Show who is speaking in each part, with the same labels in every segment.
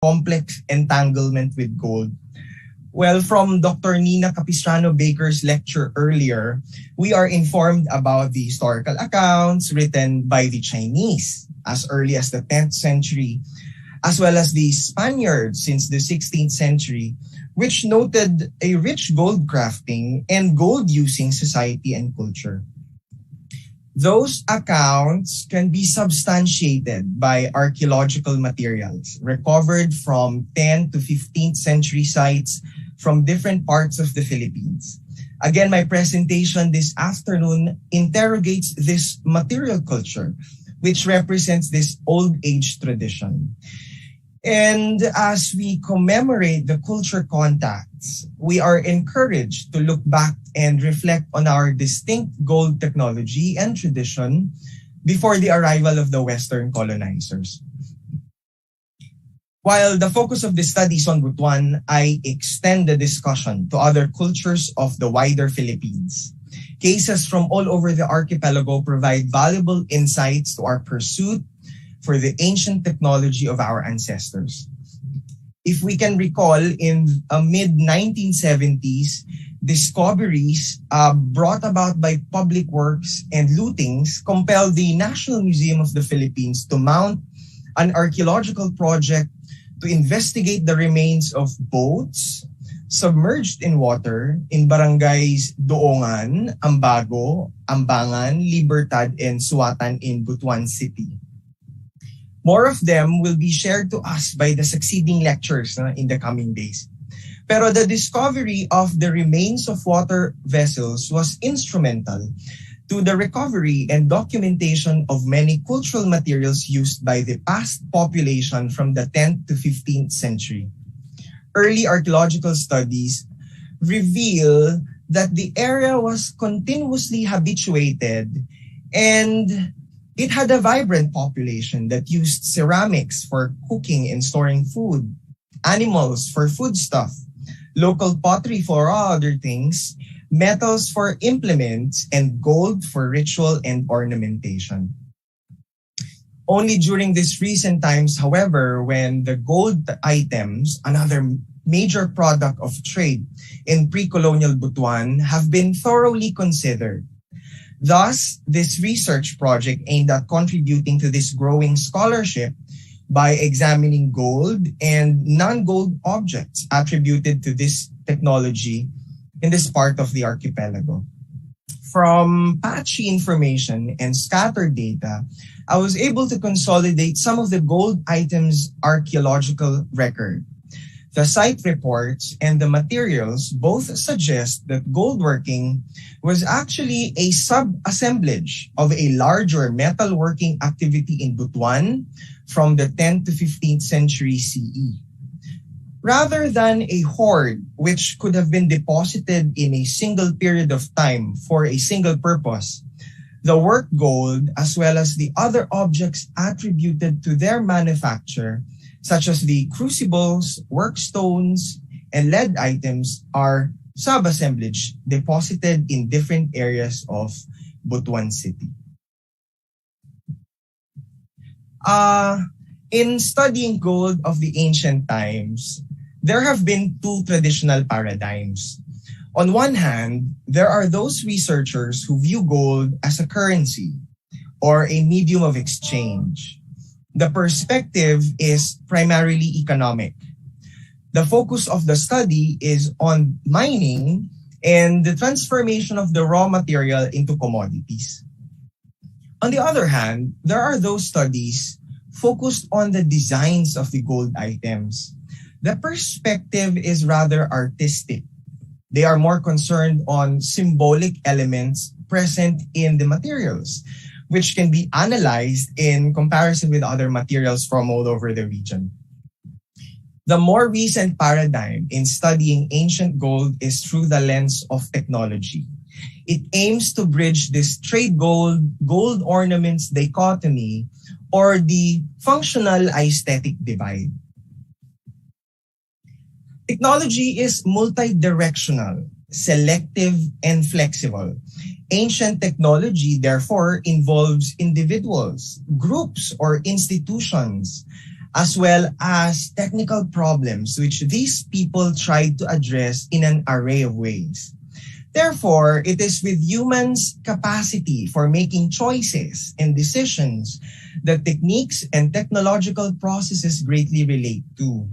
Speaker 1: complex entanglement with gold? Well, from Dr. Nina Capistrano-Baker's lecture earlier, we are informed about the historical accounts written by the Chinese as early as the 10th century, as well as the Spaniards since the 16th century, which noted a rich gold crafting and gold using society and culture. Those accounts can be substantiated by archaeological materials recovered from 10th to 15th century sites from different parts of the Philippines. Again, my presentation this afternoon interrogates this material culture, which represents this old age tradition. And as we commemorate the culture contacts, we are encouraged to look back and reflect on our distinct gold technology and tradition before the arrival of the Western colonizers. While the focus of the studies on Butuan, I extend the discussion to other cultures of the wider Philippines. Cases from all over the archipelago provide valuable insights to our pursuit for the ancient technology of our ancestors. If we can recall, in the mid-1970s, discoveries brought about by public works and lootings compelled the National Museum of the Philippines to mount an archaeological project to investigate the remains of boats submerged in water in barangays Doongan, Ambago, Ambangan, Libertad, and Suatan in Butuan City. More of them will be shared to us by the succeeding lectures in the coming days. Pero the discovery of the remains of water vessels was instrumental to the recovery and documentation of many cultural materials used by the past population from the 10th to 15th century. Early archaeological studies reveal that the area was continuously habituated and it had a vibrant population that used ceramics for cooking and storing food, animals for foodstuff, local pottery for all other things, metals for implements, and gold for ritual and ornamentation. Only during these recent times, however, when the gold items, another major product of trade in pre-colonial Butuan, have been thoroughly considered. Thus, this research project aimed at contributing to this growing scholarship by examining gold and non-gold objects attributed to this technology in this part of the archipelago. From patchy information and scattered data, I was able to consolidate some of the gold items' archaeological record. The site reports and the materials both suggest that goldworking was actually a sub-assemblage of a larger metalworking activity in Butuan from the 10th to 15th century CE. Rather than a hoard which could have been deposited in a single period of time for a single purpose, the work gold as well as the other objects attributed to their manufacture, such as the crucibles, workstones, and lead items, are sub-assemblage deposited in different areas of Butuan City. In studying gold of the ancient times, there have been two traditional paradigms. On one hand, there are those researchers who view gold as a currency or a medium of exchange. The perspective is primarily economic. The focus of the study is on mining and the transformation of the raw material into commodities. On the other hand, there are those studies focused on the designs of the gold items. The perspective is rather artistic. They are more concerned on symbolic elements present in the materials, which can be analyzed in comparison with other materials from all over the region. The more recent paradigm in studying ancient gold is through the lens of technology. It aims to bridge this trade gold ornaments dichotomy or the functional aesthetic divide. Technology is multidirectional, selective, and flexible. Ancient technology, therefore, involves individuals, groups, or institutions as well as technical problems which these people tried to address in an array of ways. Therefore, it is with humans' capacity for making choices and decisions that techniques and technological processes greatly relate to.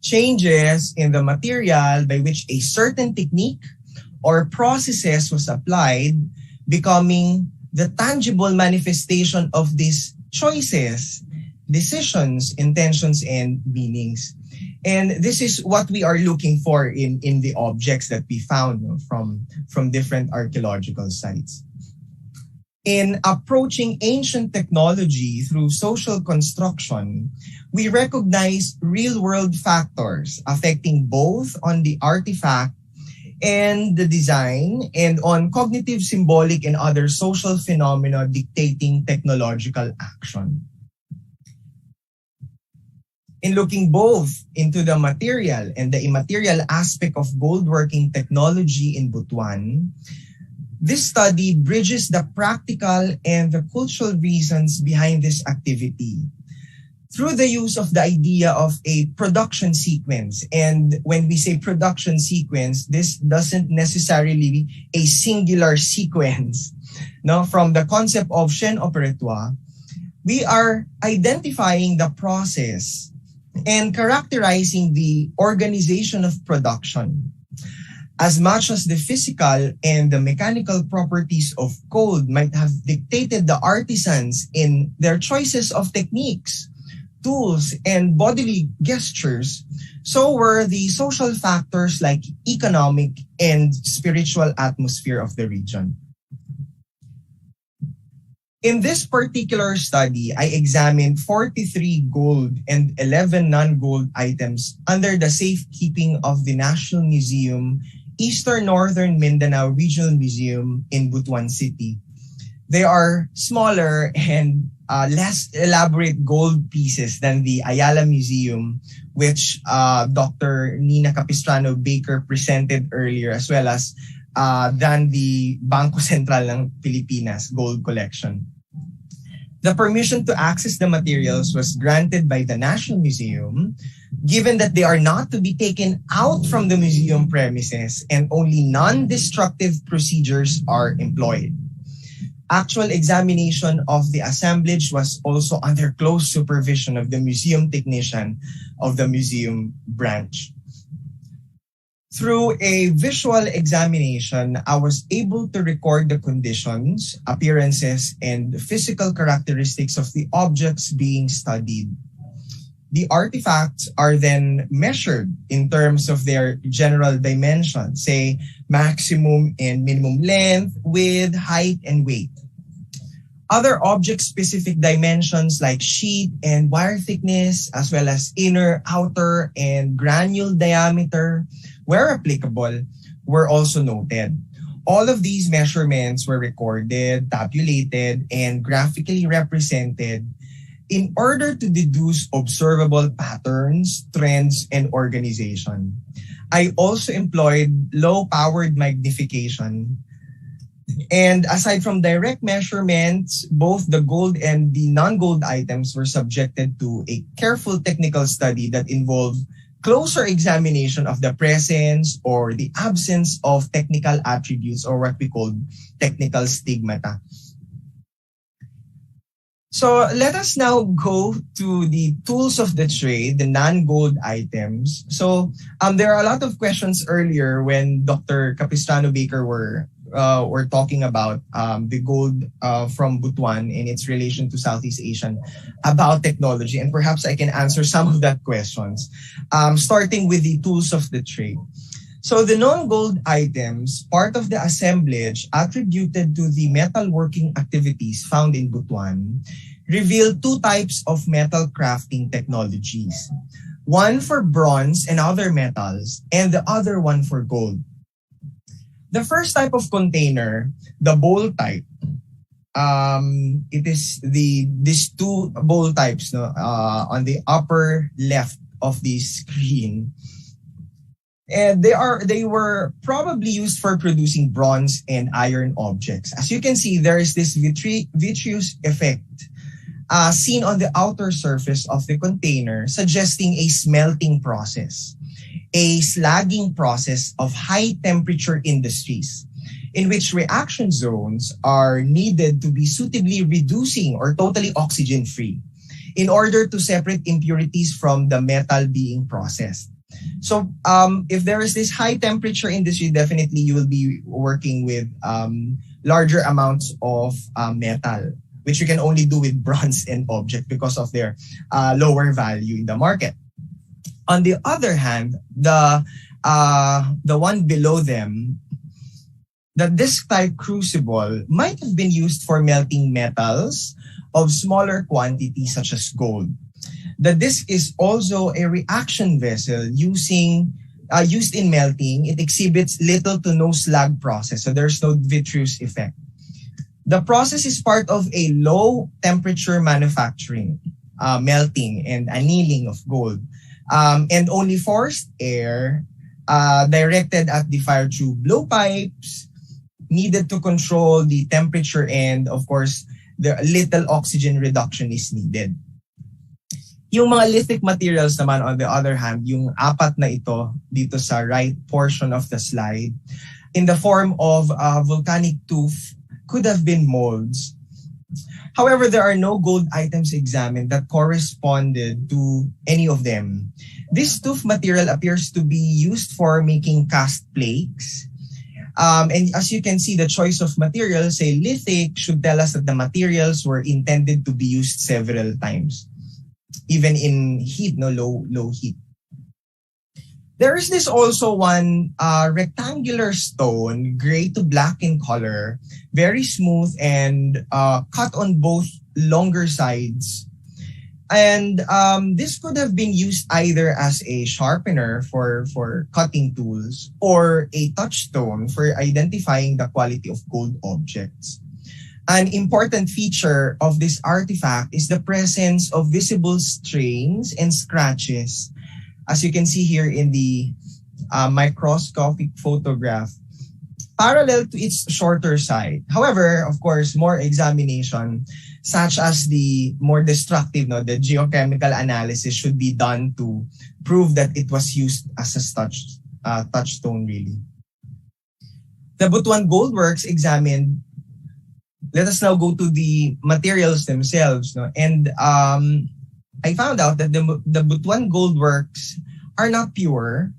Speaker 1: Changes in the material by which a certain technique or processes was applied, becoming the tangible manifestation of these choices, decisions, intentions, and meanings. And this is what we are looking for in the objects that we found, from different archaeological sites. In approaching ancient technology through social construction, we recognize real-world factors affecting both on the artifact and the design, and on cognitive, symbolic, and other social phenomena dictating technological action. In looking both into the material and the immaterial aspect of goldworking technology in Butuan, this study bridges the practical and the cultural reasons behind this activity through the use of the idea of a production sequence. And when we say production sequence, this doesn't necessarily be a singular sequence. No, from the concept of chaîne opératoire, we are identifying the process and characterizing the organization of production. As much as the physical and the mechanical properties of gold might have dictated the artisans in their choices of techniques, tools, and bodily gestures, so were the social factors like economic and spiritual atmosphere of the region. In this particular study, I examined 43 gold and 11 non-gold items under the safekeeping of the National Museum, Eastern Northern Mindanao Regional Museum in Butuan City. They are smaller and less elaborate gold pieces than the Ayala Museum, which Dr. Nina Capistrano Baker presented earlier, as well as than the Bangko Sentral ng Pilipinas gold collection. The permission to access the materials was granted by the National Museum, given that they are not to be taken out from the museum premises and only non-destructive procedures are employed. Actual examination of the assemblage was also under close supervision of the museum technician of the museum branch. Through a visual examination, I was able to record the conditions, appearances, and physical characteristics of the objects being studied. The artifacts are then measured in terms of their general dimensions, say maximum and minimum length, width, height, and weight. Other object-specific dimensions like sheet and wire thickness, as well as inner, outer, and granule diameter, where applicable, were also noted. All of these measurements were recorded, tabulated, and graphically represented in order to deduce observable patterns, trends, and organization. I also employed low-powered magnification. And aside from direct measurements, both the gold and the non-gold items were subjected to a careful technical study that involved closer examination of the presence or the absence of technical attributes, or what we call technical stigmata. So let us now go to the tools of the trade, the non-gold items. So there are a lot of questions earlier when Dr. Capistrano Baker were talking about the gold from Butuan and its relation to Southeast Asian about technology. And perhaps I can answer some of that questions, starting with the tools of the trade. So the non-gold items, part of the assemblage attributed to the metalworking activities found in Butuan, reveal two types of metal crafting technologies. One for bronze and other metals, and the other one for gold. The first type of container, the bowl type, it is these two bowl types on the upper left of the screen. And they were probably used for producing bronze and iron objects. As you can see, there is this vitreous effect seen on the outer surface of the container, suggesting a smelting process, a slagging process of high temperature industries, in which reaction zones are needed to be suitably reducing or totally oxygen free in order to separate impurities from the metal being processed. So if there is this high temperature industry, definitely you will be working with larger amounts of metal, which you can only do with bronze and object because of their lower value in the market. On the other hand, the one below them, the disc-type crucible might have been used for melting metals of smaller quantities such as gold. The disc is also a reaction vessel used in melting. It exhibits little to no slag process, so there's no vitreous effect. The process is part of a low temperature manufacturing, melting and annealing of gold, and only forced air directed at the fire tube blowpipes needed to control the temperature, and of course, the little oxygen reduction is needed. Yung mga lithic materials naman, on the other hand, yung apat na ito dito sa right portion of the slide, in the form of volcanic tuff, could have been molds. However, there are no gold items examined that corresponded to any of them. This tuff material appears to be used for making cast plates. And as you can see, the choice of materials, say lithic, should tell us that the materials were intended to be used several times, even in heat, low heat. There is this also one rectangular stone, gray to black in color, very smooth and cut on both longer sides. And this could have been used either as a sharpener for cutting tools or a touchstone for identifying the quality of gold objects. An important feature of this artifact is the presence of visible stains and scratches, as you can see here in the microscopic photograph, parallel to its shorter side. However, of course, more examination, such as the more destructive, the geochemical analysis, should be done to prove that it was used as a touchstone, really. The Butuan Gold Works examined. Let us now go to the materials themselves. And I found out that the Butuan Gold Works are not pure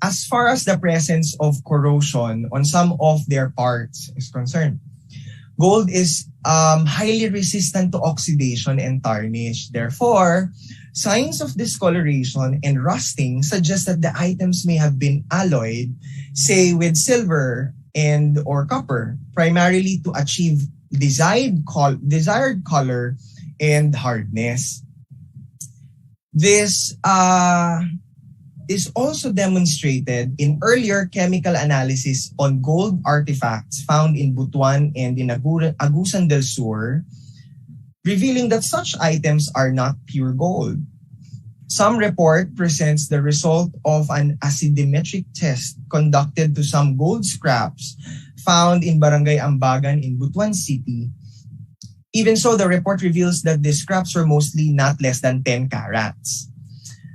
Speaker 1: as far as the presence of corrosion on some of their parts is concerned. Gold is highly resistant to oxidation and tarnish. Therefore, signs of discoloration and rusting suggest that the items may have been alloyed, say with silver and or copper, primarily to achieve desired color and hardness. This is also demonstrated in earlier chemical analysis on gold artifacts found in Butuan and in Agusan del Sur, revealing that such items are not pure gold. Some report presents the result of an acidimetric test conducted to some gold scraps found in Barangay Ambagan in Butuan City. Even so, the report reveals that the scraps were mostly not less than 10 carats.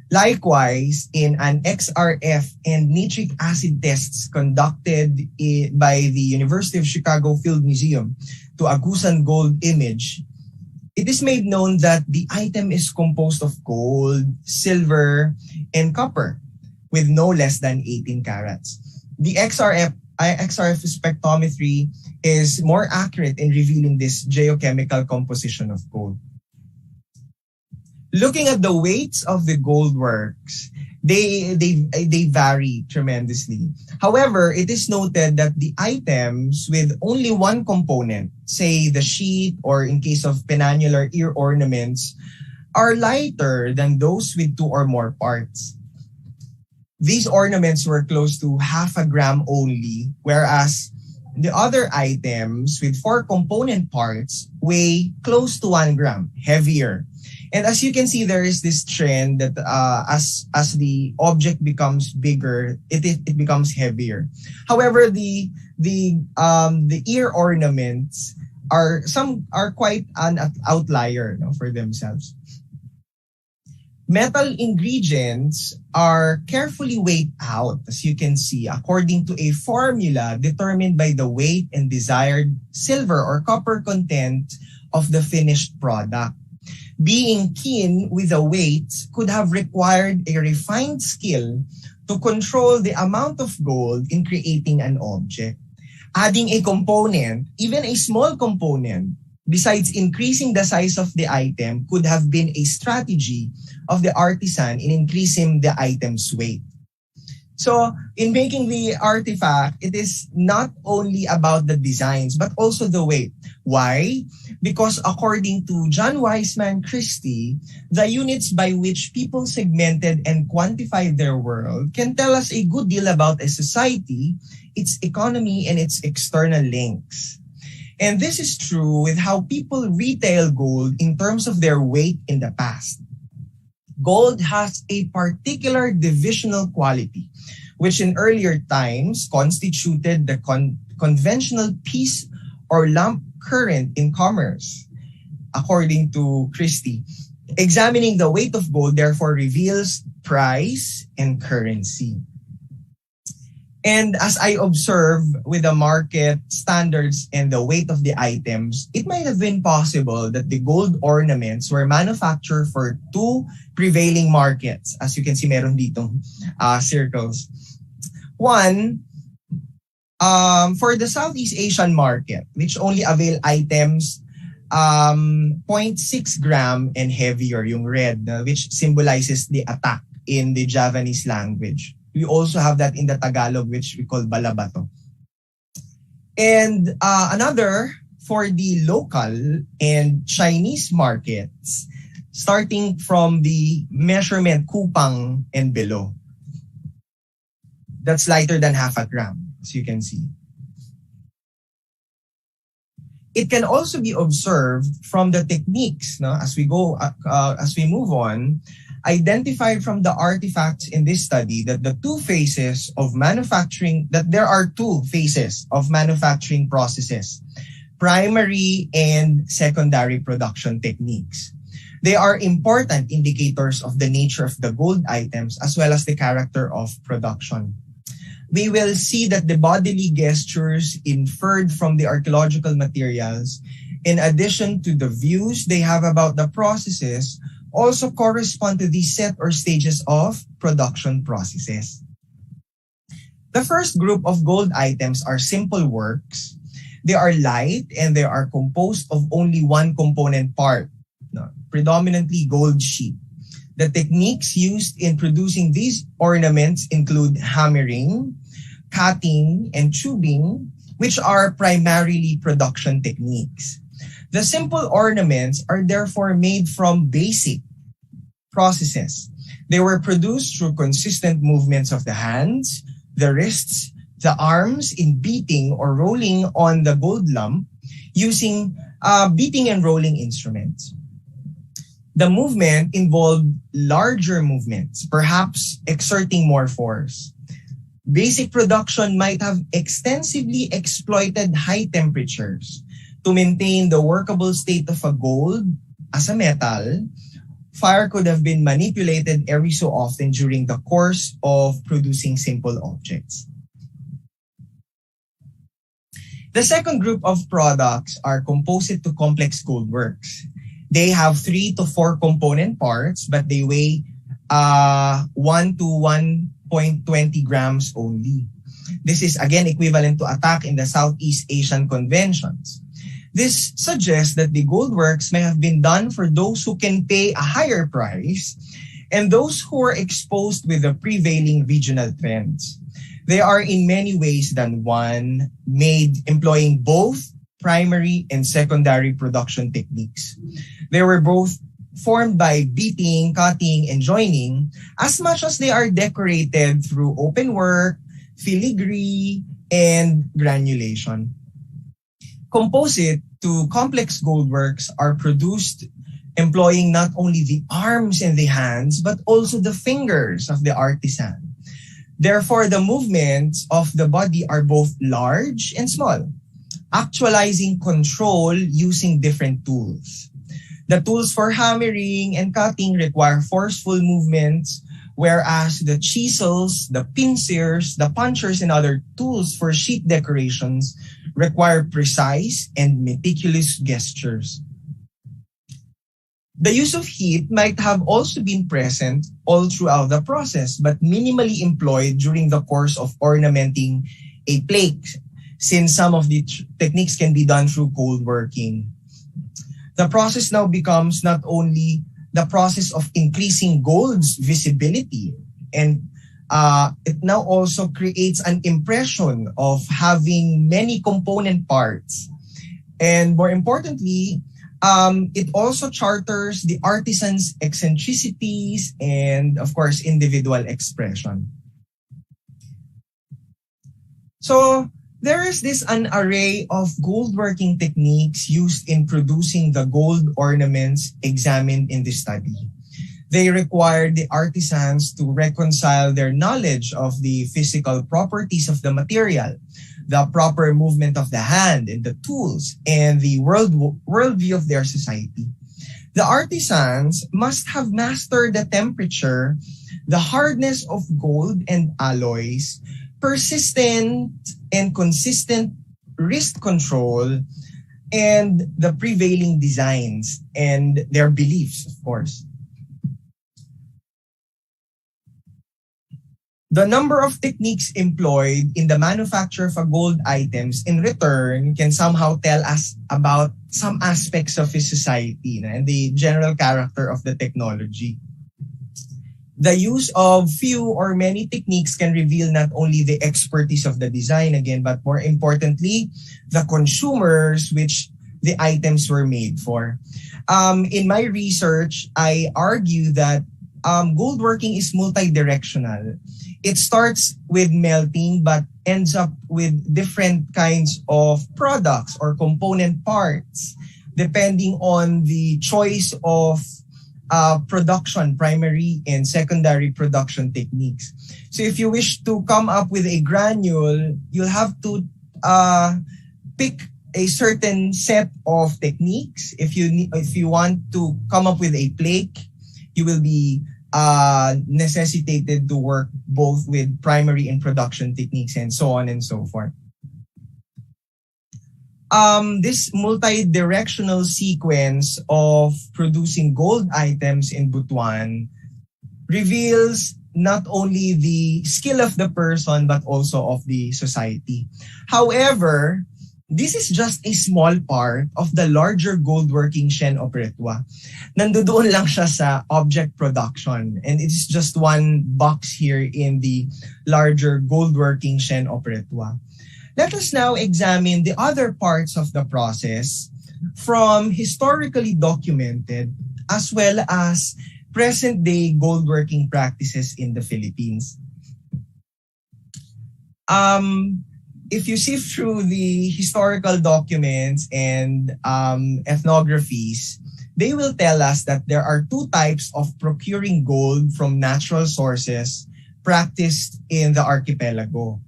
Speaker 1: Likewise, in an XRF and nitric acid tests conducted by the University of Chicago Field Museum to Agusan gold image, it is made known that the item is composed of gold, silver, and copper, with no less than 18 carats. The XRF spectrometry is more accurate in revealing this geochemical composition of gold. Looking at the weights of the gold works, they vary tremendously. However, it is noted that the items with only one component, say the sheath or in case of penannular ear ornaments, are lighter than those with two or more parts. These ornaments were close to 0.5 gram only, whereas the other items with 4 component parts weigh close to 1 gram, heavier. And as you can see, there is this trend that as the object becomes bigger, it becomes heavier. However, the ear ornaments are quite an outlier, no, for themselves. Metal ingredients are carefully weighed out, as you can see, according to a formula determined by the weight and desired silver or copper content of the finished product. Being keen with the weights could have required a refined skill to control the amount of gold in creating an object. Adding a component, even a small component, besides increasing the size of the item, could have been a strategy of the artisan in increasing the item's weight. So, in making the artifact, it is not only about the designs, but also the weight. Why? Because according to John Weisman Christie, the units by which people segmented and quantified their world can tell us a good deal about a society, its economy, and its external links. And this is true with how people retail gold in terms of their weight in the past. Gold has a particular divisional quality, which in earlier times constituted the conventional piece or lump current in commerce. According to Christie, examining the weight of gold therefore reveals price and currency. And as I observe with the market standards and the weight of the items, it might have been possible that the gold ornaments were manufactured for two prevailing markets. As you can see, meron ditong circles. One, for the Southeast Asian market, which only avail items 0.6 gram and heavier, yung red, which symbolizes the attack in the Javanese language. We also have that in the Tagalog, which we call balabato. And another for the local and Chinese markets, starting from the measurement kupang and below. That's lighter than half a gram, as you can see. It can also be observed from the techniques, no, as we move on, identified from the artifacts in this study that there are two phases of manufacturing processes, primary and secondary production techniques. They are important indicators of the nature of the gold items as well as the character of production. We will see that the bodily gestures inferred from the archaeological materials, in addition to the views they have about the processes, also correspond to the set or stages of production processes. The first group of gold items are simple works. They are light and they are composed of only one component part, predominantly gold sheet. The techniques used in producing these ornaments include hammering, cutting, and tubing, which are primarily production techniques. The simple ornaments are therefore made from basic processes. They were produced through consistent movements of the hands, the wrists, the arms in beating or rolling on the gold lump using beating and rolling instruments. The movement involved larger movements, perhaps exerting more force. Basic production might have extensively exploited high temperatures to maintain the workable state of a gold as a metal. Fire could have been manipulated every so often during the course of producing simple objects. The second group of products are composite to complex gold works. They have 3 to 4 component parts, but they weigh 1 to 1.20 grams only. This is again equivalent to attack in the Southeast Asian conventions. This suggests that the gold works may have been done for those who can pay a higher price and those who are exposed with the prevailing regional trends. They are in many ways than one, made employing both primary and secondary production techniques. They were both formed by beating, cutting, and joining, as much as they are decorated through open work, filigree, and granulation. Composite to complex gold works are produced employing not only the arms and the hands, but also the fingers of the artisan. Therefore, the movements of the body are both large and small. actualizing control using different tools. The tools for hammering and cutting require forceful movements, whereas the chisels, the pincers, the punchers, and other tools for sheet decorations require precise and meticulous gestures. The use of heat might have also been present all throughout the process, but minimally employed during the course of ornamenting a plate, since some of the techniques can be done through cold working. The process now becomes not only the process of increasing gold's visibility, and it now also creates an impression of having many component parts. And more importantly, it also charters the artisan's eccentricities and, of course, individual expression. So there is an array of gold working techniques used in producing the gold ornaments examined in this study. They require the artisans to reconcile their knowledge of the physical properties of the material, the proper movement of the hand and the tools, and the worldview of their society. The artisans must have mastered the temperature, the hardness of gold and alloys, persistent and consistent wrist control, and the prevailing designs and their beliefs, of course. The number of techniques employed in the manufacture of a gold items in return can somehow tell us about some aspects of his society and the general character of the technology. The use of few or many techniques can reveal not only the expertise of the design again, but more importantly, the consumers which the items were made for. In my research, I argue that gold working is multidirectional. It starts with melting but ends up with different kinds of products or component parts depending on the choice of production, primary and secondary production techniques. So if you wish to come up with a granule, you'll have to pick a certain set of techniques. If you want to come up with a flake, you will be necessitated to work both with primary and production techniques and so on and so forth. This multi-directional sequence of producing gold items in Butuan reveals not only the skill of the person but also of the society. However, this is just a small part of the larger gold working Shen Operetua. Nandoon lang siya sa object production, and it's just one box here in the larger gold working Shen Operetua. Let us now examine the other parts of the process from historically documented as well as present-day gold working practices in the Philippines. If you sift through the historical documents and ethnographies, they will tell us that there are two types of procuring gold from natural sources practiced in the archipelago.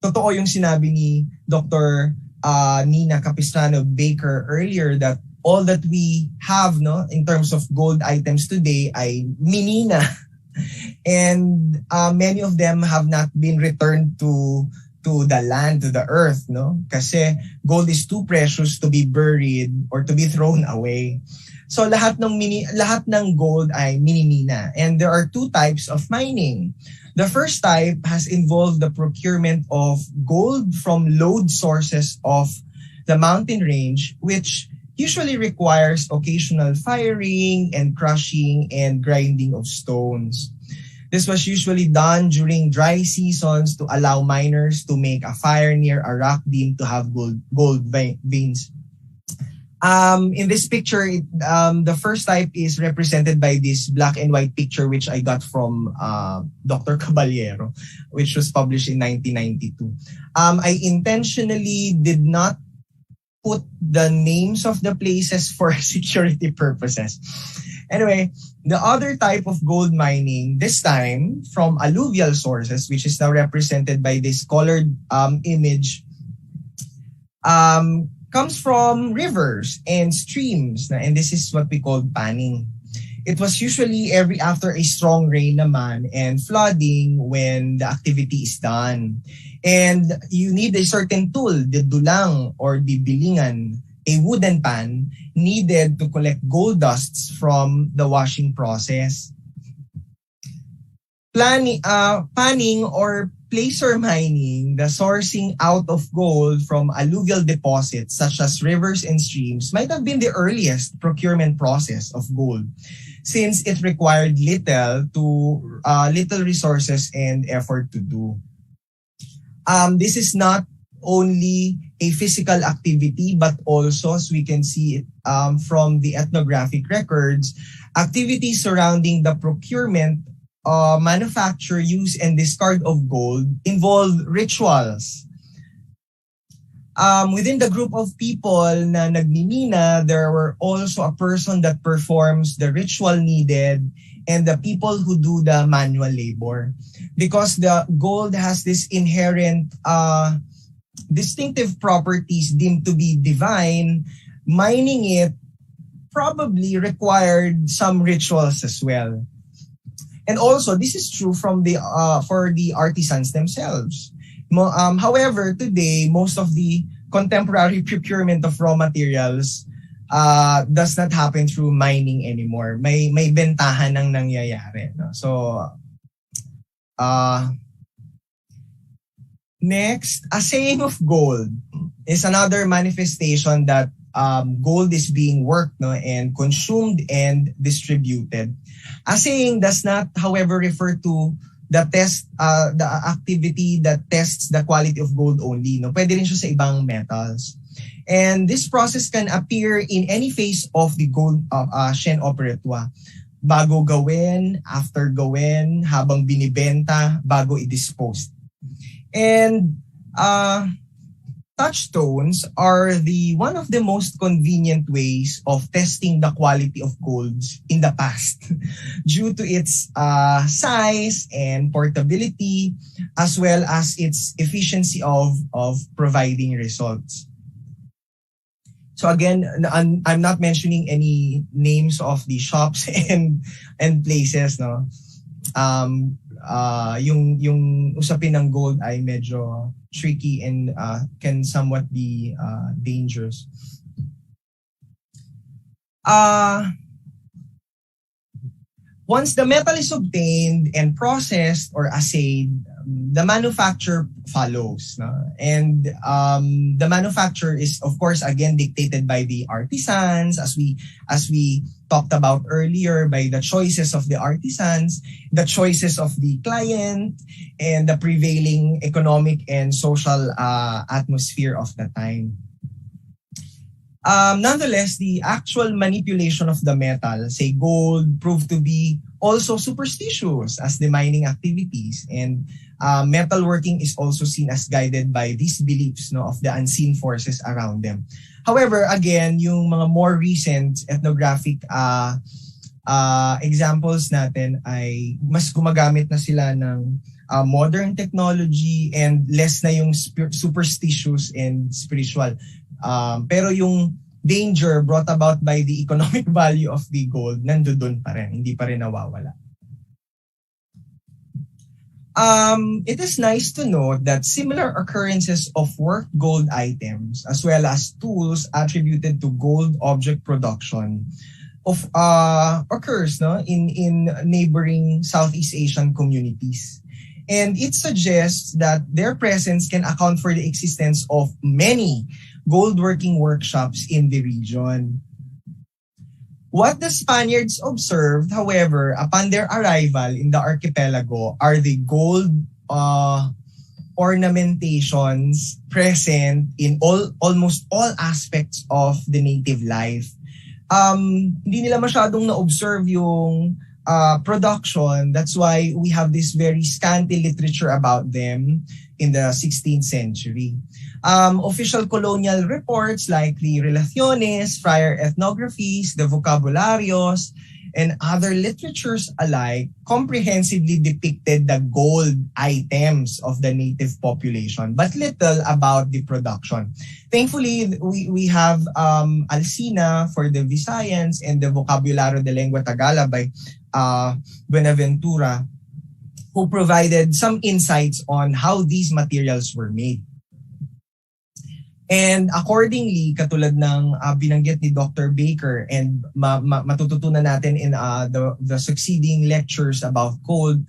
Speaker 1: Totoo yung sinabi ni Dr. Nina Capistrano Baker earlier that all that we have in terms of gold items today ay minina. And many of them have not been returned to the land, to the earth, Kasi gold is too precious to be buried or to be thrown away. So lahat ng gold ay minimina. And there are two types of mining. The first type has involved the procurement of gold from lode sources of the mountain range, which usually requires occasional firing and crushing and grinding of stones. This was usually done during dry seasons to allow miners to make a fire near a rock beam to have gold veins. In this picture, the first type is represented by this black and white picture which I got from Dr. Caballero, which was published in 1992. I intentionally did not put the names of the places for security purposes. Anyway, the other type of gold mining, this time from alluvial sources, which is now represented by this colored image, comes from rivers and streams, and this is what we call panning. It was usually every after a strong rain naman and flooding when the activity is done. And you need a certain tool, the dulang or the bilingan, a wooden pan needed to collect gold dusts from the washing process. Panning or placer mining, the sourcing out of gold from alluvial deposits such as rivers and streams, might have been the earliest procurement process of gold, since it required little resources and effort to do. This is not only a physical activity, but also, as we can see from the ethnographic records, activities surrounding the procurement, manufacture, use, and discard of gold involve rituals. Within the group of people na nagmimina, there were also a person that performs the ritual needed and the people who do the manual labor. Because the gold has this inherent distinctive properties deemed to be divine, mining it probably required some rituals as well. And also, this is true for the artisans themselves. However, today, most of the contemporary procurement of raw materials does not happen through mining anymore. May bentahan ng nangyayari. No? So, next, assaying of gold is another manifestation that gold is being worked, no, and consumed and distributed. Assaying does not, however, refer to the activity that tests the quality of gold only. No? Pwede rin siya sa ibang metals. And this process can appear in any phase of the gold Shen operatua. Bago gawin, after gawin, habang binibenta, bago i-dispose. And touchstones are one of the most convenient ways of testing the quality of golds in the past due to its size and portability, as well as its efficiency of providing results. So again, I'm not mentioning any names of the shops and places, no. Yung usapin ng gold ay medyo tricky and can somewhat be dangerous. Once the metal is obtained and processed or assayed, the manufacture follows. No? And the manufacture is, of course, again dictated by the artisans, as we talked about earlier, by the choices of the artisans, the choices of the client, and the prevailing economic and social atmosphere of the time. Nonetheless, the actual manipulation of the metal, say gold, proved to be also superstitious as the mining activities. And metalworking is also seen as guided by these beliefs, no, of the unseen forces around them. However, again, yung mga more recent ethnographic examples natin ay mas gumagamit na sila ng modern technology and less na yung superstitious and spiritual. Pero yung danger brought about by the economic value of the gold, nandoon pa rin, hindi pa rin nawawala. It is nice to note that similar occurrences of worked gold items as well as tools attributed to gold object production occurs, no, in neighboring Southeast Asian communities. And it suggests that their presence can account for the existence of many gold working workshops in the region. What the Spaniards observed, however, upon their arrival in the archipelago are the gold ornamentations present in almost all aspects of the native life. Hindi nila masyadong na-observe yung production. That's why we have this very scanty literature about them in the 16th century. Official colonial reports like the Relaciones, friar ethnographies, the vocabularios, and other literatures alike comprehensively depicted the gold items of the native population, but little about the production. Thankfully, we have Alcina for the Visayans and the Vocabulario de Lengua Tagala by Buenaventura, who provided some insights on how these materials were made. And accordingly, katulad ng binanggit ni Dr. Baker and matututunan natin in the succeeding lectures about gold,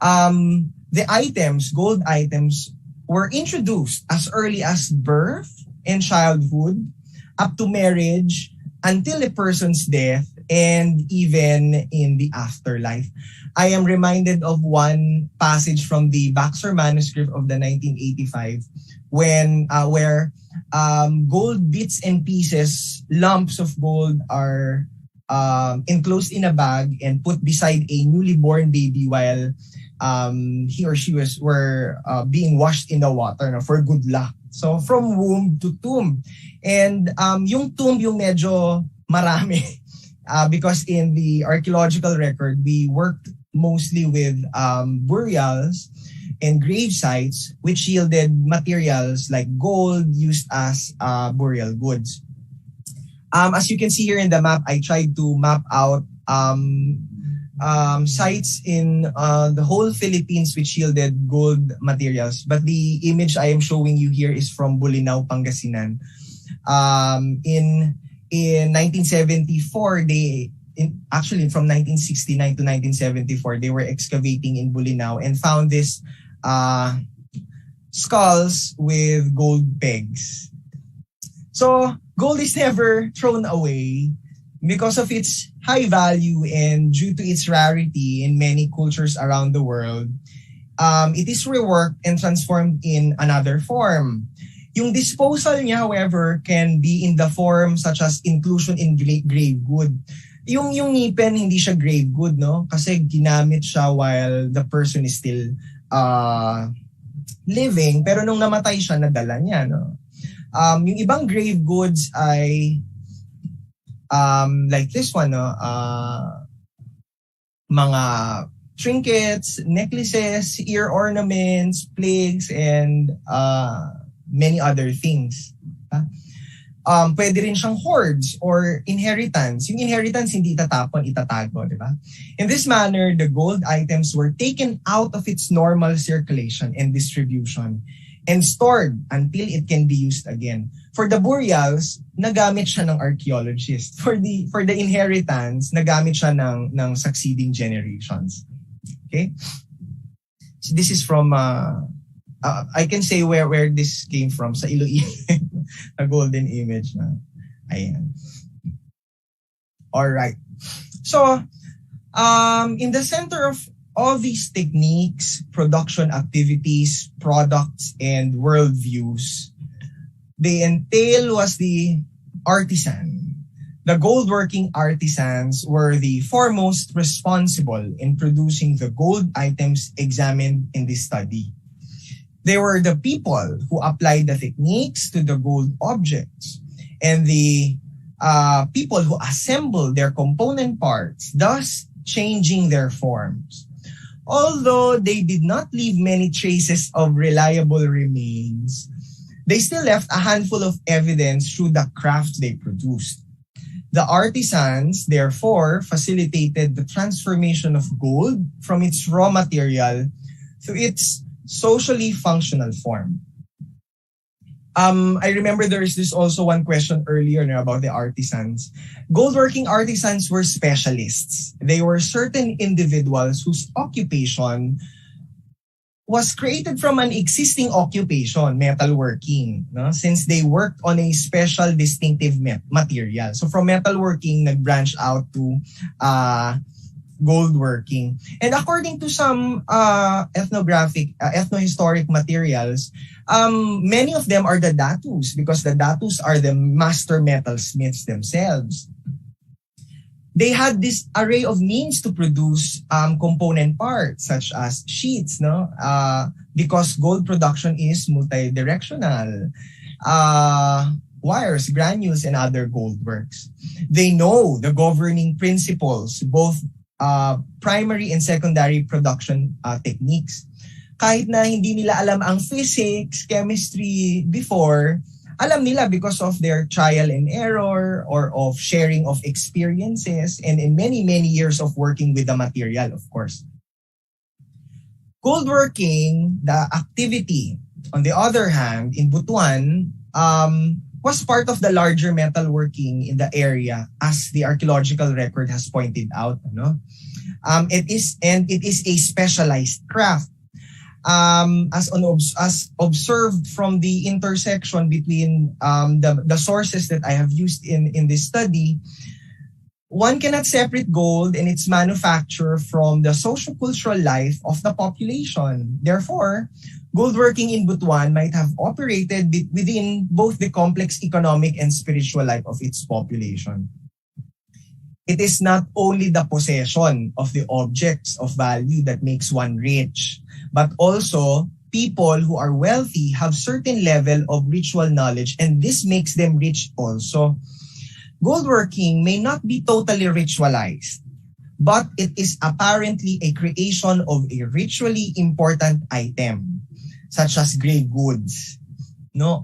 Speaker 1: the items, gold items, were introduced as early as birth and childhood, up to marriage, until a person's death, and even in the afterlife. I am reminded of one passage from the Baxter manuscript of the 1985 where gold bits and pieces, lumps of gold are enclosed in a bag and put beside a newly born baby while he or she were being washed in the water for good luck. So from womb to tomb. And yung tomb yung medyo marami because in the archaeological record, we worked mostly with burials and grave sites which yielded materials like gold used as burial goods. As you can see here in the map, I tried to map out sites in the whole Philippines which yielded gold materials. But the image I am showing you here is from Bolinao, Pangasinan. In 1974, actually from 1969 to 1974, they were excavating in Bolinao and found this skulls with gold pegs. So gold is never thrown away because of its high value and due to its rarity in many cultures around the world. It is reworked and transformed in another form. Yung disposal niya, however, can be in the form such as inclusion in grave good. Yung ngipin, hindi siya grave good, no? Kasi ginamit siya while the person is still living, pero nung namatay siya, nadala niya, no? Yung ibang grave goods ay like this one, no? Mga trinkets, necklaces, ear ornaments, plagues, and many other things. Pwede rin siyang hoards or inheritance. Yung inheritance hindi itatapon, itatago, di ba? In this manner, the gold items were taken out of its normal circulation and distribution and stored until it can be used again. For the burials, nagamit siya ng archaeologists. For the inheritance, nagamit siya ng succeeding generations. Okay? So this is from I can say where this came from, sa Iloilo, a golden image na. Ayan. All right. So, in the center of all these techniques, production activities, products, and worldviews, they entail was the artisan. The gold-working artisans were the foremost responsible in producing the gold items examined in this study. They were the people who applied the techniques to the gold objects and the people who assembled their component parts, thus changing their forms. Although they did not leave many traces of reliable remains, they still left a handful of evidence through the crafts they produced. The artisans, therefore, facilitated the transformation of gold from its raw material to its socially functional form. I remember there is this also one question earlier about the artisans. Gold-working artisans were specialists. They were certain individuals whose occupation was created from an existing occupation, metalworking, no? Since they worked on a special distinctive material. So from metalworking, nag-branch out to gold working. And according to some ethnohistoric materials, many of them are the datus because the datus are the master metalsmiths themselves. They had this array of means to produce component parts such as sheets, no? Because gold production is multidirectional. wires, granules, and other gold works. They know the governing principles, both primary and secondary production techniques. Kahit na hindi nila alam ang physics, chemistry before, alam nila because of their trial and error or of sharing of experiences and in many, many years of working with the material, of course. Goldworking, the activity, on the other hand, in Butuan, was part of the larger metalworking in the area, as the archaeological record has pointed out. It is a specialized craft. As observed from the intersection between the sources that I have used in this study, one cannot separate gold and its manufacture from the socio-cultural life of the population. Therefore, goldworking in Butuan might have operated within both the complex economic and spiritual life of its population. It is not only the possession of the objects of value that makes one rich, but also people who are wealthy have certain level of ritual knowledge, and this makes them rich also. Goldworking may not be totally ritualized, but it is apparently a creation of a ritually important item, such as grave goods,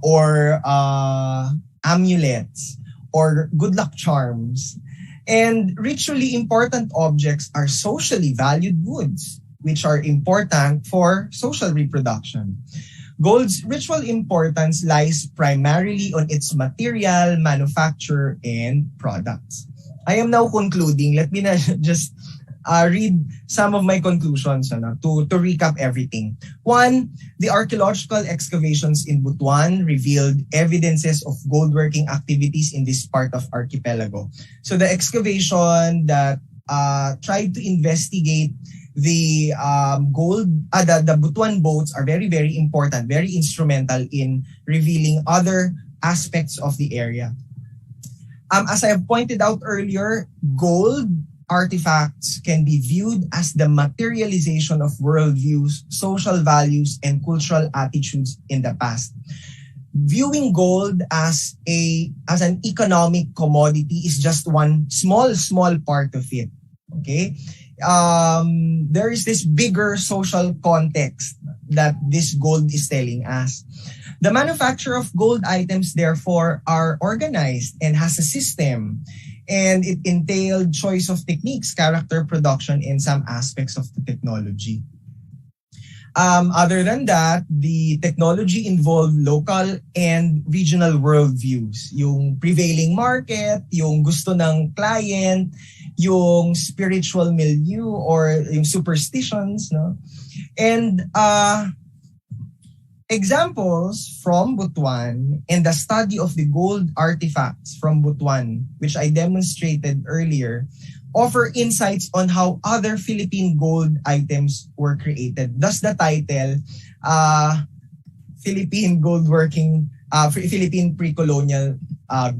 Speaker 1: or amulets, or good luck charms. And ritually important objects are socially valued goods, which are important for social reproduction. Gold's ritual importance lies primarily on its material, manufacture, and products. I am now concluding. Let me na just read some of my conclusions to recap everything. One, the archaeological excavations in Butuan revealed evidences of goldworking activities in this part of archipelago. So the excavation that tried to investigate the the Butuan boats are very, very important, very instrumental in revealing other aspects of the area. As I have pointed out earlier, gold artifacts can be viewed as the materialization of worldviews, social values, and cultural attitudes in the past. Viewing gold as an economic commodity is just one small part of it. Okay? There is this bigger social context that this gold is telling us. The manufacture of gold items, therefore, are organized and has a system, and it entailed choice of techniques, character production, and some aspects of the technology. Other than that, the technology involved local and regional worldviews. Yung prevailing market, yung gusto ng client, yung spiritual milieu or yung superstitions, no? And examples from Butuan and the study of the gold artifacts from Butuan, which I demonstrated earlier, offer insights on how other Philippine gold items were created. Thus the title, Philippine Goldworking, Philippine Pre-Colonial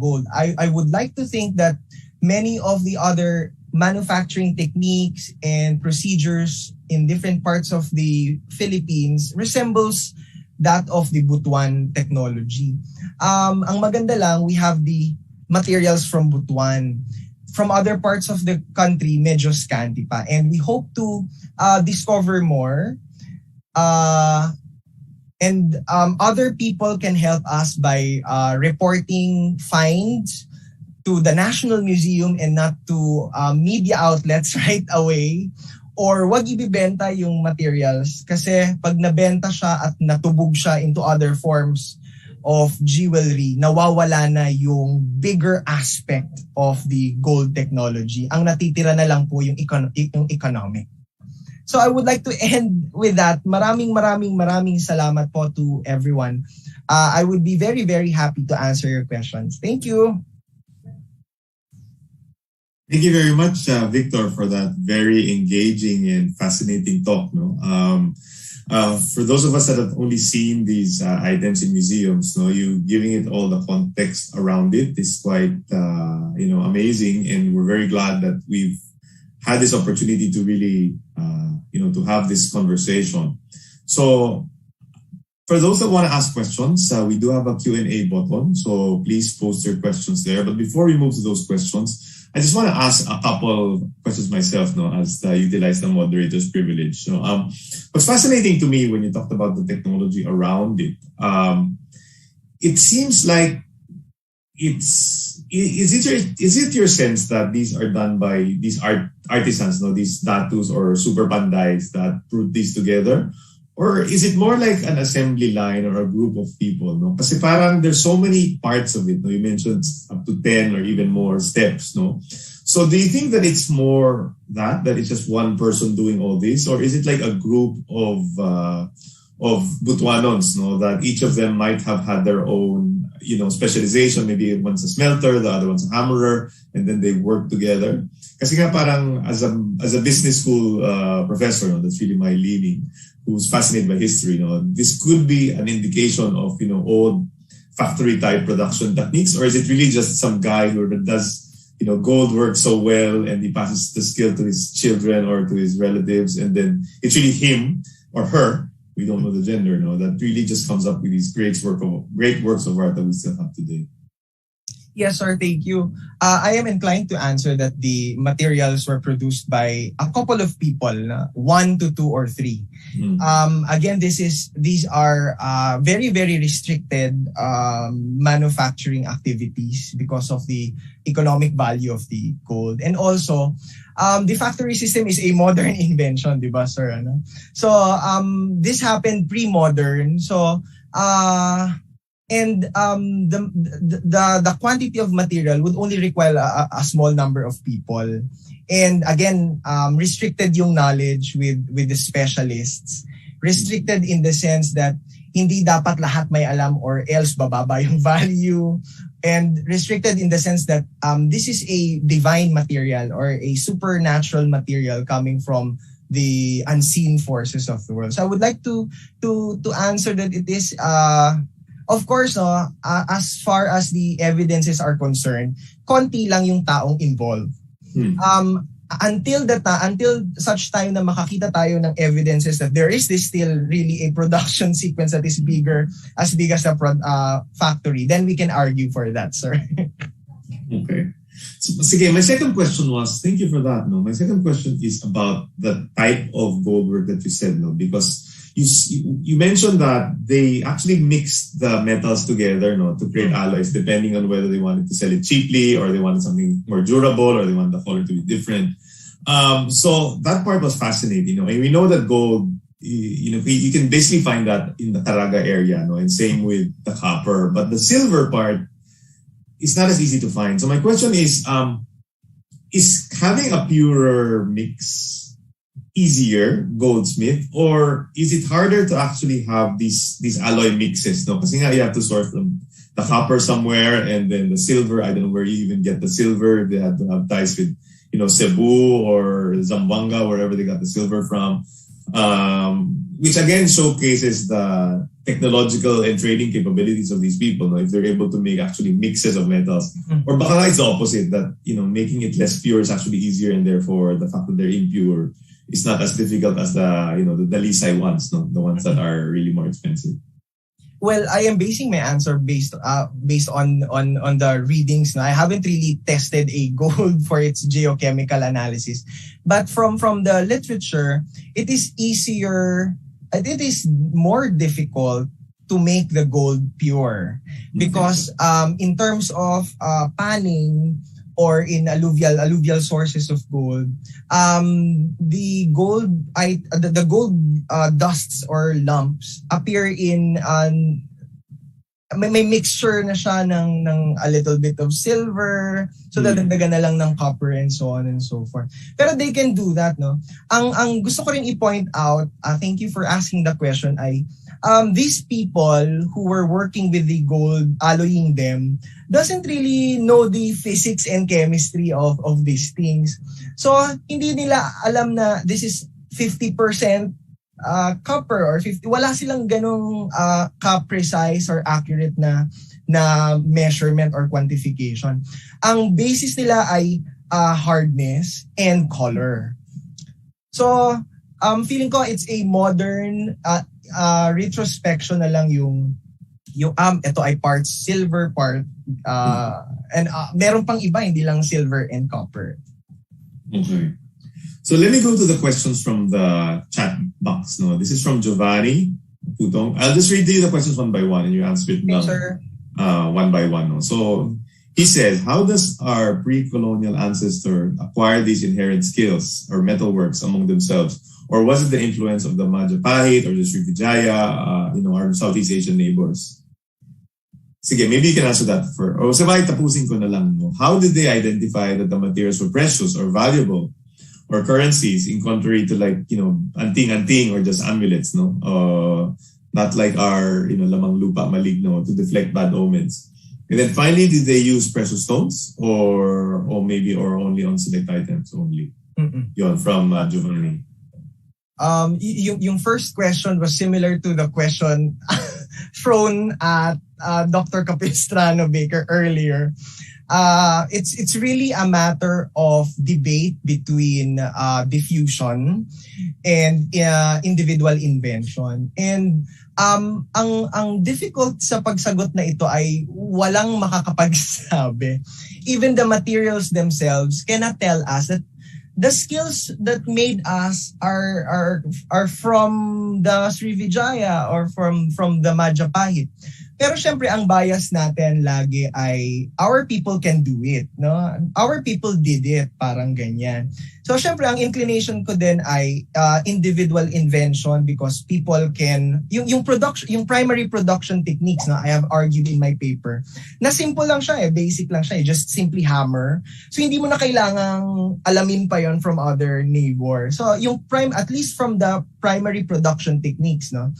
Speaker 1: Gold. I would like to think that many of the other manufacturing techniques and procedures in different parts of the Philippines resembles that of the Butuan technology. Ang maganda lang, we have the materials from Butuan. From other parts of the country, medyo scanty pa. And we hope to discover more. And other people can help us by reporting finds to the National Museum and not to media outlets right away. Or wag ibibenta yung materials kasi pag nabenta siya at natubog siya into other forms of jewelry, nawawala na yung bigger aspect of the gold technology. Ang natitira na lang po yung economic. So I would like to end with that. Maraming salamat po to everyone. I would be very, very happy to answer your questions. Thank you.
Speaker 2: Thank you very much, Victor, for that very engaging and fascinating talk. For those of us that have only seen these items in museums, you giving it all the context around it is quite amazing, and we're very glad that we've had this opportunity to really to have this conversation. So For those that want to ask questions, we do have a Q&A button, so please post your questions there. But before we move to those questions, I just want to ask a couple questions myself, no, as utilize the moderator's privilege. What's fascinating to me when you talked about the technology around it, it seems like is it your sense that these are done by these artisans, no, these tattoos or super pandays that put these together? Or is it more like an assembly line or a group of people? No? Kasi parang there's so many parts of it. No? You mentioned up to 10 or even more steps. No? So do you think that it's more that it's just one person doing all this? Or is it like a group of Butuanons, no? That each of them might have had their own, specialization? Maybe one's a smelter, the other one's a hammerer, and then they work together. Kasi nga parang as a business school professor, no, that's really my leaning, who's fascinated by history, this could be an indication of, old factory type production techniques, or is it really just some guy who does, gold work so well and he passes the skill to his children or to his relatives, and then it's really him or her, we don't know the gender, that really just comes up with these great works of art that we still have today.
Speaker 1: Yes, sir. Thank you. I am inclined to answer that the materials were produced by a couple of people, 1 to 2 or 3. Again, these are very, very restricted manufacturing activities because of the economic value of the gold. And also, the factory system is a modern invention, di ba, sir? Ano? So, this happened pre-modern. So, and the quantity of material would only require a small number of people. And again, restricted yung knowledge with the specialists. Restricted in the sense that hindi dapat lahat may alam or else bababa yung value. And restricted in the sense that this is a divine material or a supernatural material coming from the unseen forces of the world. So I would like to answer that it is of course, as far as the evidences are concerned, konti lang yung taong involved. Until such time na makakita tayo ng evidences that there is this still really a production sequence that is as big as a factory, then we can argue for that, sir.
Speaker 2: Okay. So, sige, my second question was, thank you for that. No, my second question is about the type of gold work that you said, no, because you mentioned that they actually mixed the metals together, no, to create alloys, depending on whether they wanted to sell it cheaply or they wanted something more durable or they wanted the color to be different. So that part was fascinating, and we know that gold, you can basically find that in the Caraga area, no, and same with the copper, but the silver part is not as easy to find. So my question is having a purer mix easier, goldsmith, or is it harder to actually have these alloy mixes? No, kasi nga you have to source the copper somewhere, and then the silver, I don't know where you even get the silver. They have to have ties with, Cebu or Zamboanga, wherever they got the silver from, which again showcases the technological and trading capabilities of these people. No? If they're able to make actually mixes of metals, or baka it's the opposite, that making it less pure is actually easier, and therefore the fact that they're impure is not as difficult as the Dalisay ones, no, the ones that are really more expensive.
Speaker 1: Well, I am basing my answer based on the readings. No? I haven't really tested a gold for its geochemical analysis, but from the literature, it is easier. It is more difficult to make the gold pure because in terms of panning or in alluvial sources of gold, the gold dusts or lumps appear in may mixture na siya ng a little bit of silver, so dadagdagan na lang ng copper and so on and so forth. Pero they can do that, no? Ang gusto ko rin i-point out, thank you for asking the question, ay these people who were working with the gold, alloying them, doesn't really know the physics and chemistry of these things. So, hindi nila alam na this is 50% copper or 50. Wala silang ganong precise or accurate na measurement or quantification. Ang basis nila ay hardness and color. So, feeling ko it's a modern retrospection na lang yung ito ay parts silver, part and meron pang iba, hindi lang silver and copper.
Speaker 2: Okay. So let me go to the questions from the chat box. No, this is from Giovanni Putong. I'll just read you the questions one by one, and you answer it one by one. No? So he says, how does our pre-colonial ancestor acquire these inherent skills or metalworks among themselves? Or was it the influence of the Majapahit or the Srivijaya, our Southeast Asian neighbors? Sige, maybe you can answer that first. O sabay, tapusin ko na lang. No? How did they identify that the materials were precious or valuable or currencies in contrary to anting-anting or just amulets, no? Not like our, lamang lupa maligno to deflect bad omens. And then finally, did they use precious stones or only on select items only? Yon, from Giovanni.
Speaker 1: Yung first question was similar to the question thrown at Dr. Capistrano Baker earlier. It's really a matter of debate between diffusion and individual invention. And ang difficult sa pagsagot na ito ay walang makakapagsabi. Even the materials themselves cannot tell us that the skills that made us are from the Srivijaya or from the Majapahit. Pero syempre ang bias natin lagi ay our people can do it, no? Our people did it, parang ganyan. So syempre ang inclination ko din ay individual invention because people can yung primary production techniques, no, I have argued in my paper. Na simple lang siya, basic lang siya, just simply hammer. So hindi mo na kailangang alamin pa yon from other neighbor. So yung at least from the primary production techniques, no.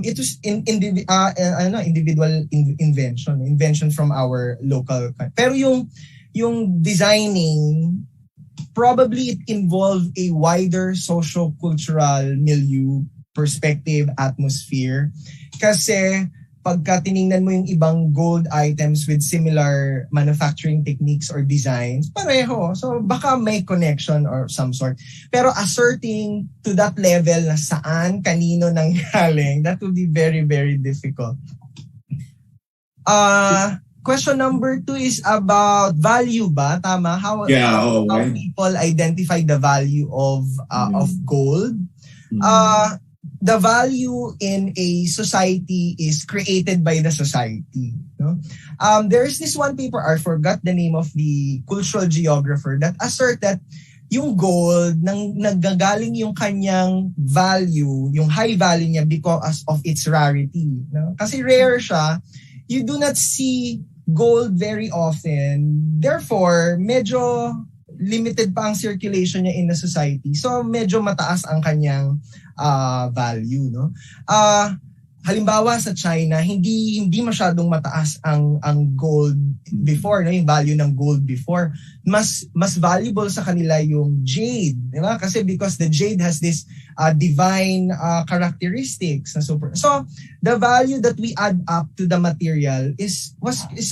Speaker 1: It was individual invention from our local. Pero yung designing, probably it involved a wider socio-cultural milieu, perspective, atmosphere. Kasi pagka tiningnan mo yung ibang gold items with similar manufacturing techniques or designs, pareho. So baka may connection or some sort. Pero asserting to that level na saan, kanino nanggaling, that would be very, very difficult. Question number 2 is about value ba? Tama? How people identify the value of gold. The value in a society is created by the society. No? There is this one paper, I forgot the name of the cultural geographer, that assert that yung gold, naggagaling yung kanyang value, yung high value niya because of its rarity. No? Kasi rare siya, you do not see gold very often. Therefore, medyo limited pa ang circulation niya in the society. So, medyo mataas ang kanyang value, no? Halimbawa sa China, hindi masyadong mataas ang gold before, no? Yung value ng gold before. Mas valuable sa kanila yung jade, di ba? Kasi because the jade has this divine characteristics na super. So, the value that we add up to the material is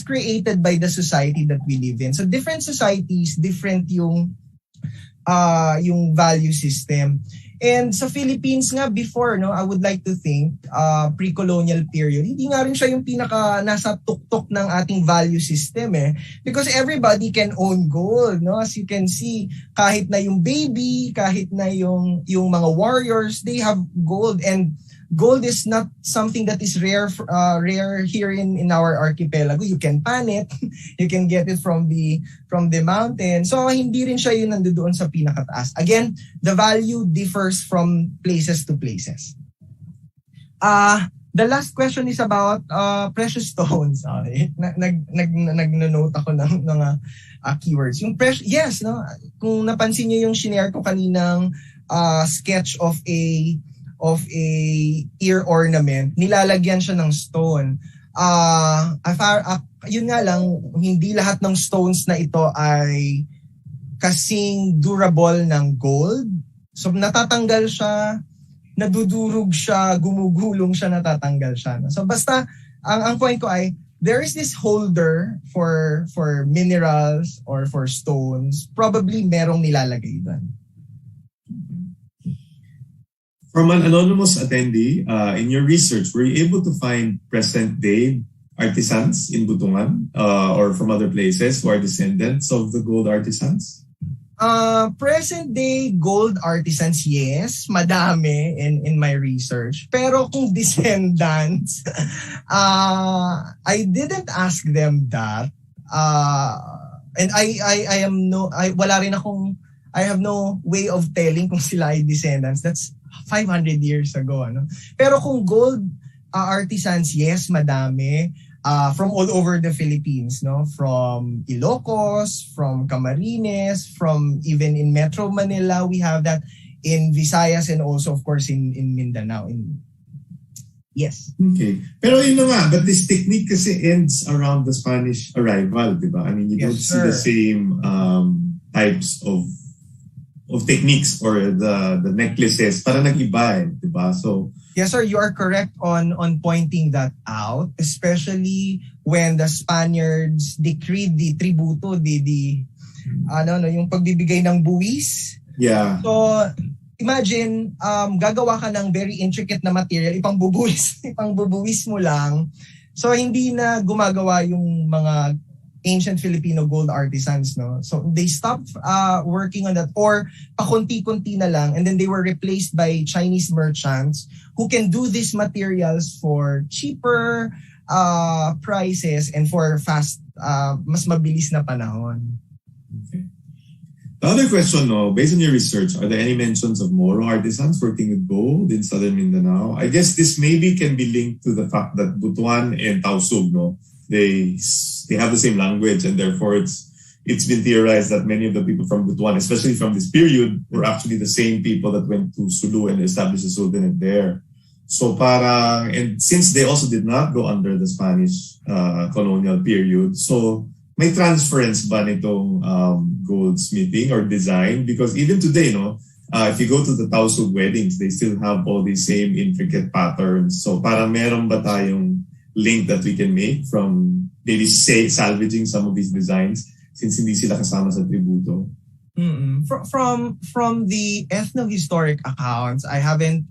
Speaker 1: created by the society that we live in. So, different societies, different yung value system. And sa Philippines nga before, no, I would like to think pre-colonial period, hindi nga rin siya yung pinaka nasa tuktok ng ating value system because everybody can own gold, no? As you can see, kahit na yung baby, kahit na yung mga warriors, they have gold, and gold is not something that is rare here in our archipelago. You can pan it, you can get it from the mountain. So hindi rin siya yung nandoon sa pinakataas. Again, the value differs from places to places. The last question is about precious stones. Nag-note ako ng mga keywords. Yung yes, no. Kung napansin niyo yung shinare ko kaninang sketch of a ear ornament, nilalagyan siya ng stone. Yun nga lang, hindi lahat ng stones na ito ay kasing durable ng gold. So natatanggal siya, nadudurog siya, gumugulong siya, natatanggal siya. So basta, ang point ko ay, there is this holder for minerals or for stones. Probably merong nilalagay doon.
Speaker 2: From an anonymous attendee, in your research, were you able to find present-day artisans in Butungan or from other places who are descendants of the gold artisans?
Speaker 1: Present day gold artisans, yes, madami in my research. Pero kung descendants, I didn't ask them that. And I have no way of telling kung sila ay descendants. That's 500 years ago, ano. Pero kung gold artisans, yes, madami. From all over the Philippines, no? From Ilocos, from Camarines, from even in Metro Manila, we have that in Visayas and also of course in Mindanao. Yes.
Speaker 2: Okay. Pero yun na nga, but this technique kasi ends around the Spanish arrival, di ba? I mean, you don't see the same types of techniques or the necklaces. Parang nag-iba, di ba? So,
Speaker 1: yes, sir, you are correct on pointing that out, especially when the Spaniards decreed the tributo, yung pagbibigay ng buwis.
Speaker 2: Yeah.
Speaker 1: So, imagine, gagawa ka ng very intricate na material, ipangbubuwis mo lang. So, hindi na gumagawa yung mga ancient Filipino gold artisans, no? So they stopped working on that, or pakunti-kunti na lang, and then they were replaced by Chinese merchants who can do these materials for cheaper prices and for fast, mas mabilis na panahon.
Speaker 2: Okay. The other question, based on your research, are there any mentions of Moro artisans working with gold in southern Mindanao? I guess this maybe can be linked to the fact that Butuan and Tausug, they have the same language, and therefore it's been theorized that many of the people from Butuan, especially from this period, were actually the same people that went to Sulu and established a sultanate there. So and since they also did not go under the Spanish colonial period, so may transference ba nitong goldsmithing or design? Because even today, if you go to the Tausug weddings, they still have all these same intricate patterns. So parang meron ba tayong link that we can make from maybe salvaging some of these designs since hindi sila kasama sa tributo?
Speaker 1: From the ethnohistoric accounts, I haven't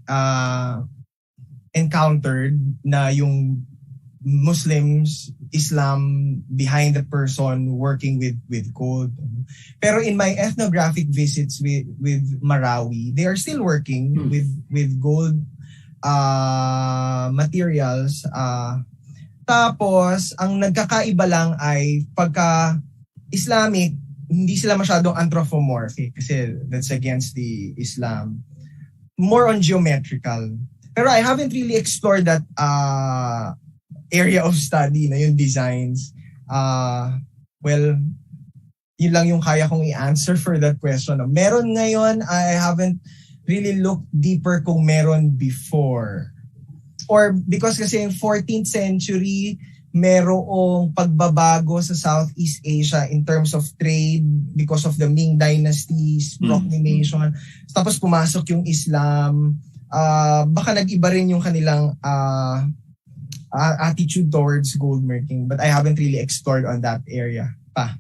Speaker 1: encountered na yung Muslims, Islam behind the person working with gold. Pero in my ethnographic visits with Marawi, they are still working with gold materials. Tapos, ang nagkakaiba lang ay pagka Islamic, hindi sila masyadong anthropomorphic kasi that's against the Islam. More on geometrical. Pero I haven't really explored that area of study na yung designs. Well, yun lang yung kaya kong i-answer for that question. Meron ngayon, I haven't really looked deeper kung meron before. Or because kasi in 14th century, merong pagbabago sa Southeast Asia in terms of trade because of the Ming Dynasty's proclamation. Tapos pumasok yung Islam. Baka nag-iba rin yung kanilang attitude towards gold making, but I haven't really explored on that area pa.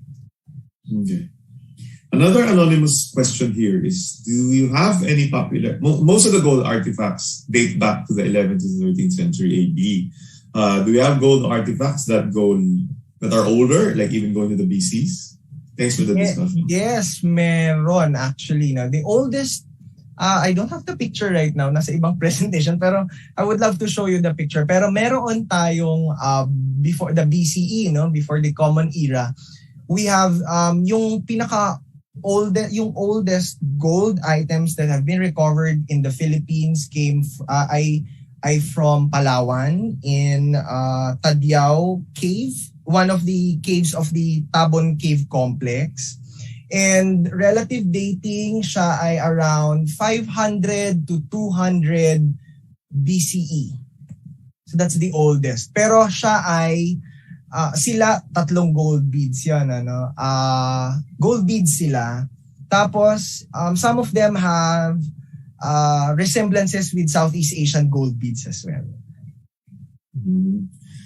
Speaker 2: Okay. Another anonymous question here is, do you have any popular... Most of the gold artifacts date back to the 11th to the 13th century AD. Do you have gold artifacts that are older, like even going to the BCs? Thanks for the discussion.
Speaker 1: Yes, meron actually. The oldest, I don't have the picture right now, nasa ibang presentation, pero I would love to show you the picture. Pero meron tayong before the BCE, before the Common Era, we have yung oldest gold items that have been recovered in the Philippines came from Palawan in Tadyao Cave, one of the caves of the Tabon Cave Complex. And relative dating siya ay around 500 to 200 BCE. So that's the oldest. Pero siya ay sila tatlong gold beads yan, gold beads sila. Tapos some of them have resemblances with Southeast Asian gold beads as well.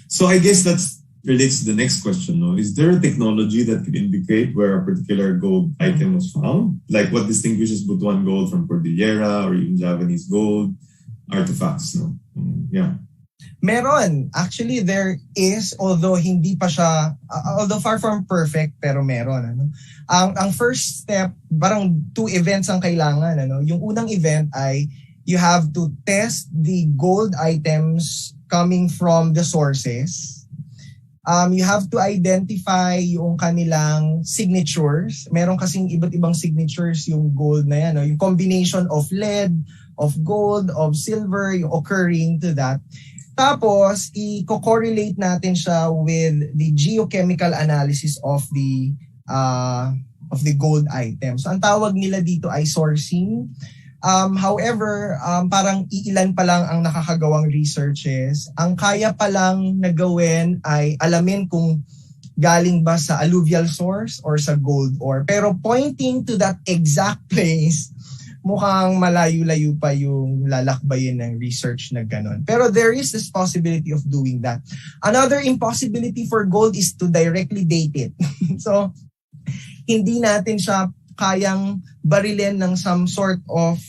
Speaker 2: So I guess that's relates to the next question. No? Is there a technology that could indicate where a particular gold item was found? Like what distinguishes Butuan gold from Cordillera or even Javanese gold artifacts? No? Yeah.
Speaker 1: Meron. Actually, there is, although hindi pa siya, although far from perfect, pero meron. Ano? Ang first step, parang 2 events ang kailangan. Ano? Yung unang event ay you have to test the gold items coming from the sources. You have to identify yung kanilang signatures. Meron kasing iba't ibang signatures yung gold na yan. No? Yung combination of lead, of gold, of silver, yung occurring to that. Tapos, i-correlate natin siya with the geochemical analysis of the gold item. So, ang tawag nila dito ay sourcing. However, parang iilan pa lang ang nakakagawang researches. Ang kaya pa lang na gawin ay alamin kung galing ba sa alluvial source or sa gold ore. Pero pointing to that exact place, mukhang malayo-layo pa yung lalakbayin ng research na ganon. Pero there is this possibility of doing that. Another impossibility for gold is to directly date it. So, hindi natin siya kayang barilin ng some sort of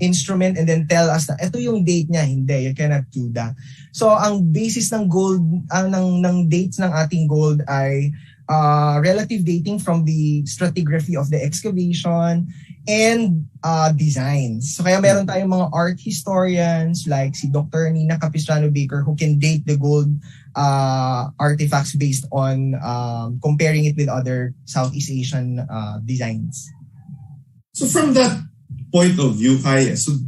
Speaker 1: instrument and then tell us na ito yung date niya. Hindi, you cannot do that. So, ang basis ng gold, ng dates ng ating gold ay relative dating from the stratigraphy of the excavation and designs. So kaya meron tayong mga art historians like si Dr. Nina Capistrano-Baker who can date the gold artifacts based on comparing it with other Southeast Asian designs.
Speaker 2: So from that point of view, Kai, so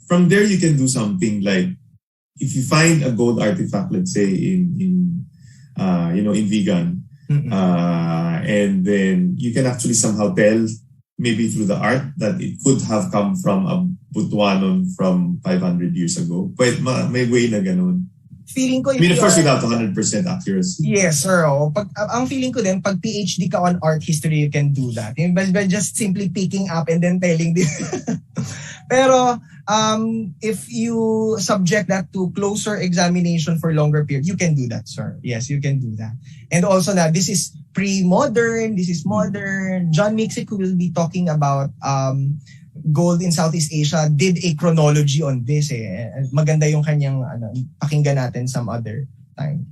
Speaker 2: from there you can do something like if you find a gold artifact, let's say in vegan, and then you can actually somehow tell maybe through the art that it could have come from a Butuanon from 500 years ago. But may way na ganun.
Speaker 1: Feeling ko,
Speaker 2: I mean, of course, without 100% accuracy.
Speaker 1: Yes, sir. Ang feeling ko din, pag PhD ka on art history, you can do that. By just simply picking up and then telling this. Pero, if you subject that to closer examination for longer period, you can do that, sir. Yes, you can do that. And also na, this is pre-modern, this is modern. John Mixic, who will be talking about gold in Southeast Asia, did a chronology on this. Maganda yung kanyang, pakinggan natin some other time.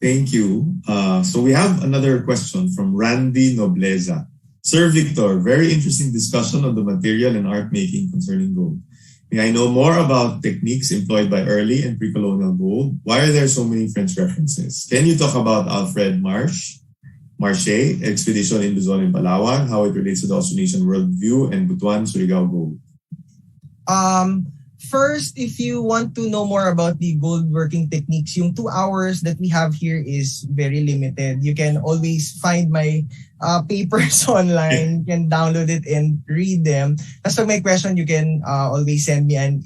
Speaker 2: Thank you. So we have another question from Randy Nobleza. Sir Victor, very interesting discussion on the material and art making concerning gold. May I know more about techniques employed by early and pre-colonial gold? Why are there so many French references? Can you talk about Alfred Marche, expedition in Luzon and Palawan, how it relates to the Austronesian worldview and Butuan Surigao gold?
Speaker 1: First, if you want to know more about the gold working techniques, yung 2 hours that we have here is very limited. You can always find my papers online. You can download it and read them. Tapos pag may question, you can always send me an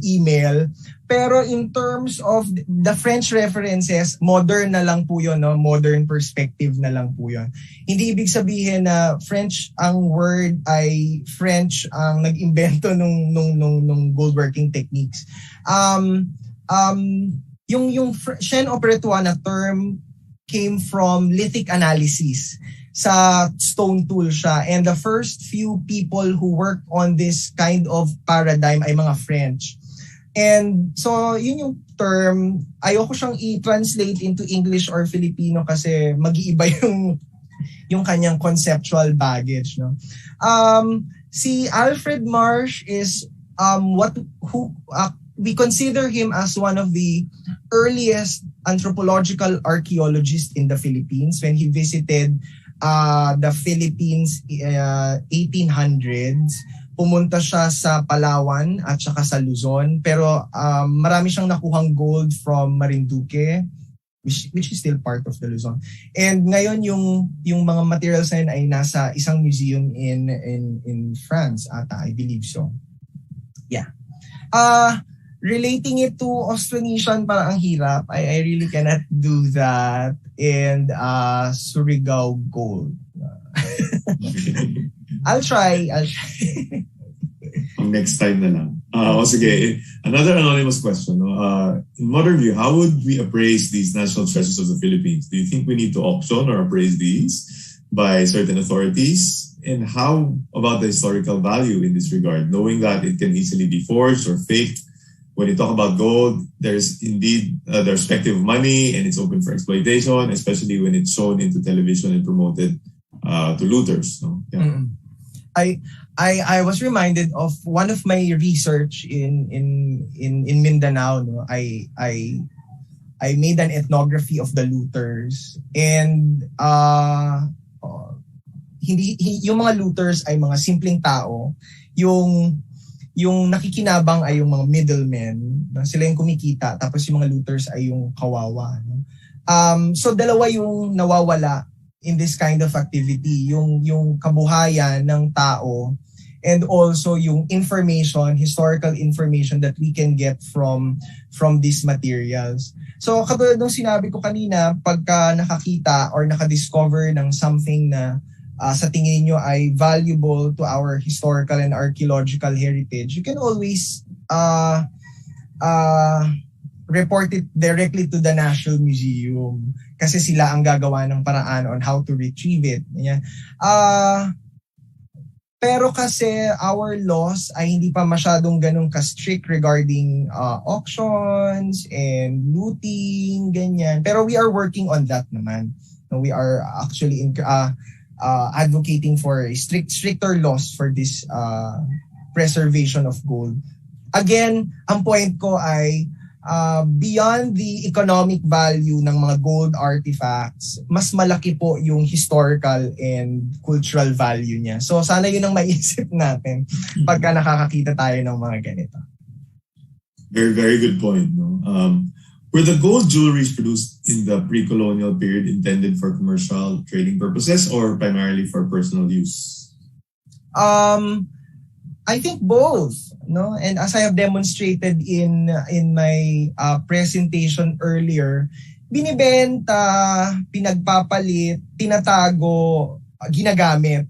Speaker 1: email. Pero in terms of the French references, modern na lang po yun, no? Modern perspective na lang po yun. Hindi ibig sabihin na French ang word ay French ang nag-imbento nung gold working techniques. Yung Shen Operatoire na term came from lithic analysis. Sa stone tool siya. And the first few people who worked on this kind of paradigm ay mga French. And so, yun yung term. Ayoko siyang i-translate into English or Filipino kasi mag-iiba yung kanyang conceptual baggage. No? Si Alfred Marsh is we consider him as one of the earliest anthropological archaeologists in the Philippines when he visited the Philippines 1800s. Pumunta siya sa Palawan at saka sa Luzon. Pero marami siyang nakuhang gold from Marinduque, which is still part of the Luzon. And ngayon yung mga materials na yun ay nasa isang museum in France ata, I believe so. Yeah. Relating it to Austronesian, parang ang hirap. I really cannot do that. And Surigao gold. I'll try.
Speaker 2: Next time na lang. Sige. Another anonymous question. In modern view, how would we appraise these national treasures of the Philippines? Do you think we need to auction or appraise these by certain authorities? And how about the historical value in this regard, knowing that it can easily be forged or faked? When you talk about gold, there's indeed the perspective of money and it's open for exploitation, especially when it's shown into television and promoted to looters. So, yeah.
Speaker 1: Mm-hmm. I was reminded of one of my research in Mindanao. No? I made an ethnography of the looters, and yung mga looters ay mga simpleng tao. Yung nakikinabang ay yung mga middlemen, no? Sila yung kumikita, tapos yung mga looters ay yung kawawa. No? So dalawa yung nawawala in this kind of activity, yung kabuhayan ng tao and also yung information, historical information that we can get from these materials. So katulad ng sinabi ko kanina, pagka nakakita or nakadiscover ng something na sa tingin niyo ay valuable to our historical and archaeological heritage, you can always report it directly to the National Museum kasi sila ang gagawa ng paraan on how to retrieve it. Pero kasi our laws ay hindi pa masyadong ganun ka-strict regarding auctions and looting, ganyan. Pero we are working on that naman. We are actually advocating for stricter laws for this preservation of gold. Again, ang point ko ay beyond the economic value ng mga gold artifacts, mas malaki po yung historical and cultural value niya. So sana yun ang maiisip natin pagka nakakakita tayo ng mga ganito.
Speaker 2: Very, very good point. No? Were the gold jewelries produced in the pre-colonial period intended for commercial trading purposes or primarily for personal use?
Speaker 1: I think both, no? And as I have demonstrated in my presentation earlier, binibenta, pinagpapalit, tinatago, ginagamit.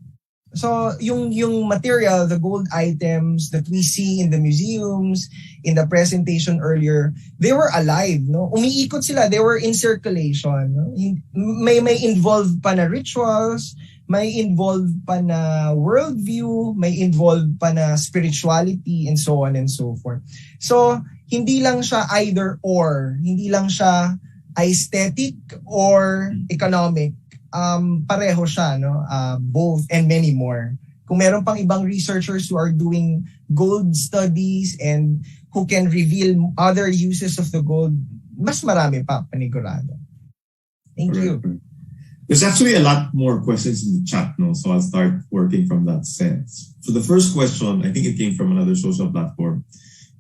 Speaker 1: So yung material, the gold items that we see in the museums, in the presentation earlier, they were alive, no? Umiikot sila, they were in circulation, no? May involved pa na rituals, may involved pa na worldview, may involved pa na spirituality, and so on and so forth. So, hindi lang siya either or, hindi lang siya aesthetic or economic. Pareho siya, no? Both and many more. Kung meron pang ibang researchers who are doing gold studies and who can reveal other uses of the gold, mas marami pa, panigurado. Thank you.
Speaker 2: There's actually a lot more questions in the chat, no? So I'll start working from that sense. So the first question, I think it came from another social platform.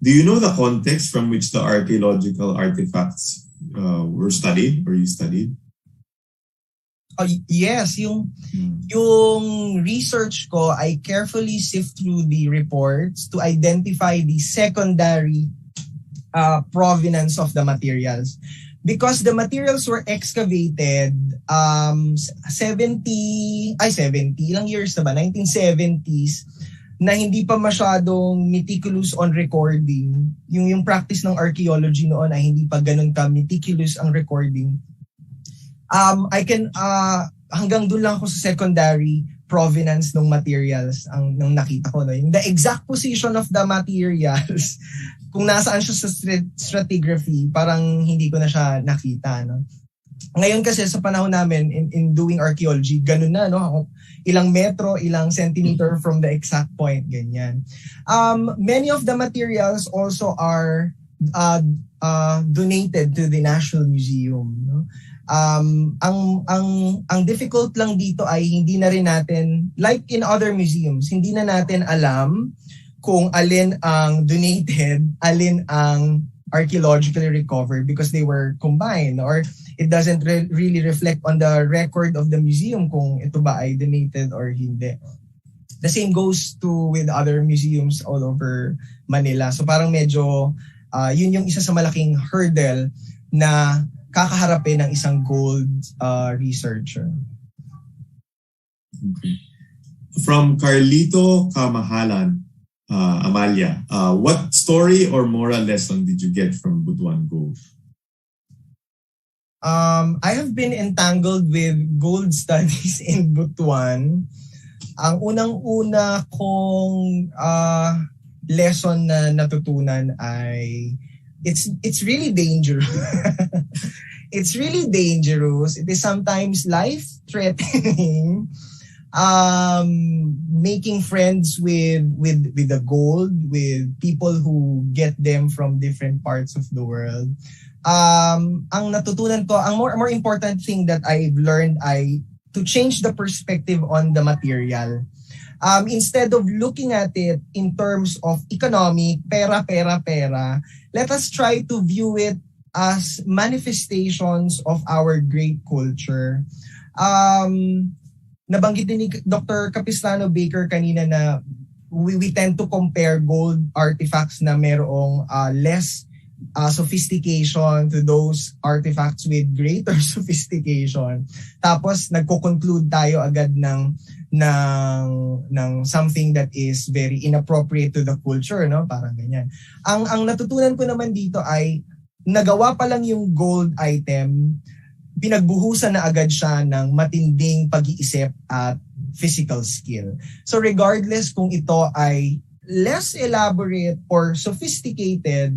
Speaker 2: Do you know the context from which the archaeological artifacts were studied or you studied?
Speaker 1: Yes, yung research ko, I carefully sift through the reports to identify the secondary provenance of the materials. Because the materials were excavated 70 ilang years na ba? 1970s na hindi pa masyadong meticulous on recording. Yung practice ng archaeology noon ay hindi pa ganun ka meticulous ang recording. Hanggang dun lang ako sa secondary provenance ng materials nung nakita ko. No? Yung the exact position of the materials, kung nasaan siya sa stratigraphy, parang hindi ko na siya nakita. No? Ngayon kasi sa panahon namin in doing archaeology, ganun na. No? Ilang metro, ilang centimeter from the exact point. Ganyan. Many of the materials also are donated to the National Museum. No? Ang difficult lang dito ay hindi na rin natin, like in other museums, hindi na natin alam kung alin ang donated, alin ang archaeologically recovered because they were combined, or it doesn't really reflect on the record of the museum kung ito ba ay donated or hindi. The same goes with other museums all over Manila. So parang medyo yun yung isa sa malaking hurdle na kakaharapin ng isang gold researcher.
Speaker 2: Okay. From Carlito Kamahalan, Amalia, what story or moral lesson did you get from Butuan Gold?
Speaker 1: I have been entangled with gold studies in Butuan. Ang unang-una kong lesson na natutunan ay it's really dangerous. It's really dangerous. It is sometimes life-threatening. Making friends with the gold, with people who get them from different parts of the world. Ang natutunan ko, ang more important thing that I've learned ay to change the perspective on the material. Instead of looking at it in terms of economic, pera, let us try to view it as manifestations of our great culture. Nabanggit din ni Dr. Capistrano Baker kanina na we tend to compare gold artifacts na merong less sophistication to those artifacts with greater sophistication. Tapos nagko-conclude tayo agad ng something that is very inappropriate to the culture, no? Parang ganyan. Ang natutunan ko naman dito ay nagawa pa lang yung gold item, pinagbuhusan na agad siya ng matinding pag-iisip at physical skill. So regardless kung ito ay less elaborate or sophisticated,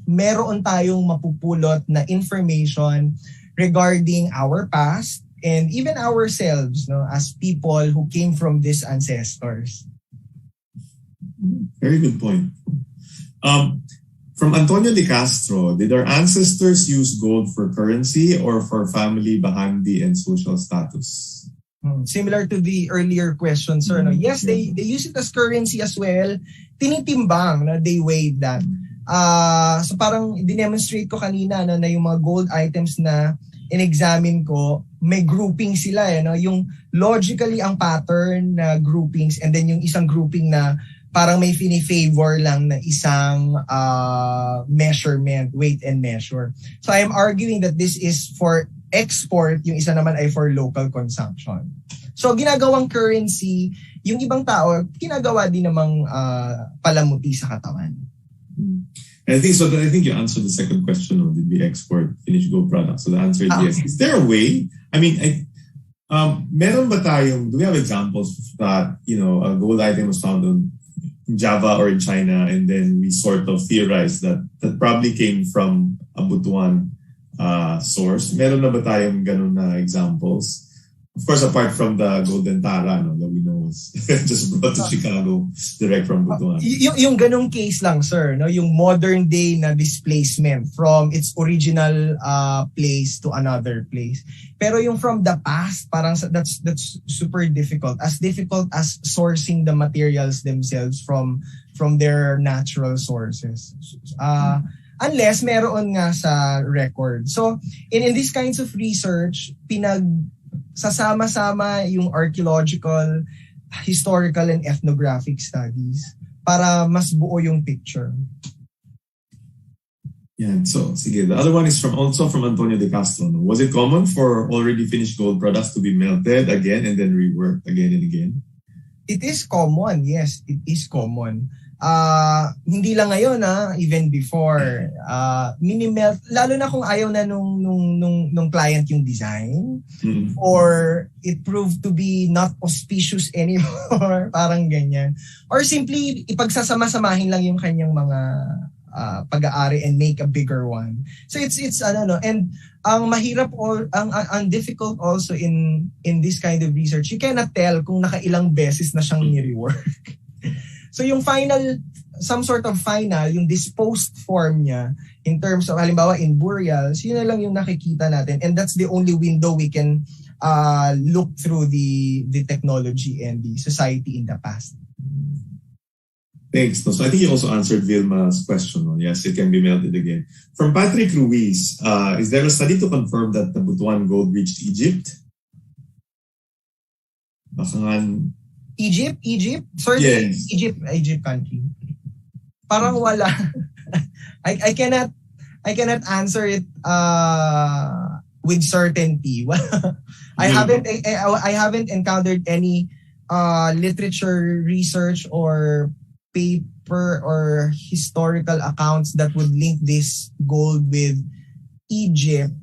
Speaker 1: meron tayong mapupulot na information regarding our past and even ourselves, no, as people who came from these ancestors.
Speaker 2: Very good point. From Antonio De Castro, did our ancestors use gold for currency or for family, bahandi, and social status?
Speaker 1: Similar to the earlier question, sir. No? Yes, they use it as currency as well. Tinitimbang, no? They weighed that. So parang dinemonstrate ko kanina na yung mga gold items na in-examine ko, may grouping sila. No? Yung logically ang pattern na groupings and then yung isang grouping na parang may fini-favor lang na isang measurement, weight and measure. So I'm arguing that this is for export, yung isa naman ay for local consumption. So ginagawang currency, yung ibang tao, ginagawa din namang palamuti sa katawan.
Speaker 2: I think you answered the second question, did we export finished gold products? So the answer is yes. Is there a way? I mean, meron ba tayong, do we have examples that, a gold item was found in Java or in China, and then we sort of theorized that probably came from a Butuan source? Meron na ba tayong ganun na examples? Of course, apart from the Golden Tara, that we know was just brought to Chicago direct from Butuan.
Speaker 1: Yung ganung case lang, sir, no? Yung modern day na displacement from its original place to another place. Pero yung from the past, parang that's super difficult. As difficult as sourcing the materials themselves from their natural sources. Unless meron nga sa record. So, in these kinds of research, sasama-sama yung archaeological, historical, and ethnographic studies para mas buo yung picture.
Speaker 2: Yeah, so sige. The other one is also from Antonio De Castro. Was it common for already finished gold products to be melted again and then reworked again and again?
Speaker 1: It is common, yes. It is common. Hindi lang ngayon, even before. Mini-melt, lalo na kung ayaw na nung client yung design, or it proved to be not auspicious anymore, parang ganyan. Or simply, ipagsasama-samahin lang yung kanyang mga pag-aari and make a bigger one. So it's and ang mahirap ang difficult also in this kind of research, you cannot tell kung nakailang beses na siyang ni-rework. So yung some sort of final, yung disposed form niya in terms of, halimbawa in burials, yun na lang yung nakikita natin, and that's the only window we can look through the technology and the society in the past.
Speaker 2: Thanks. So I think you also answered Vilma's question. Yes, it can be melted again. From Patrick Ruiz, is there a study to confirm that the Butuan gold reached Egypt?
Speaker 1: Egypt? Sorry, yes. Egypt country. Parang wala. I cannot answer it with certainty. I haven't encountered any literature research or paper or historical accounts that would link this gold with Egypt.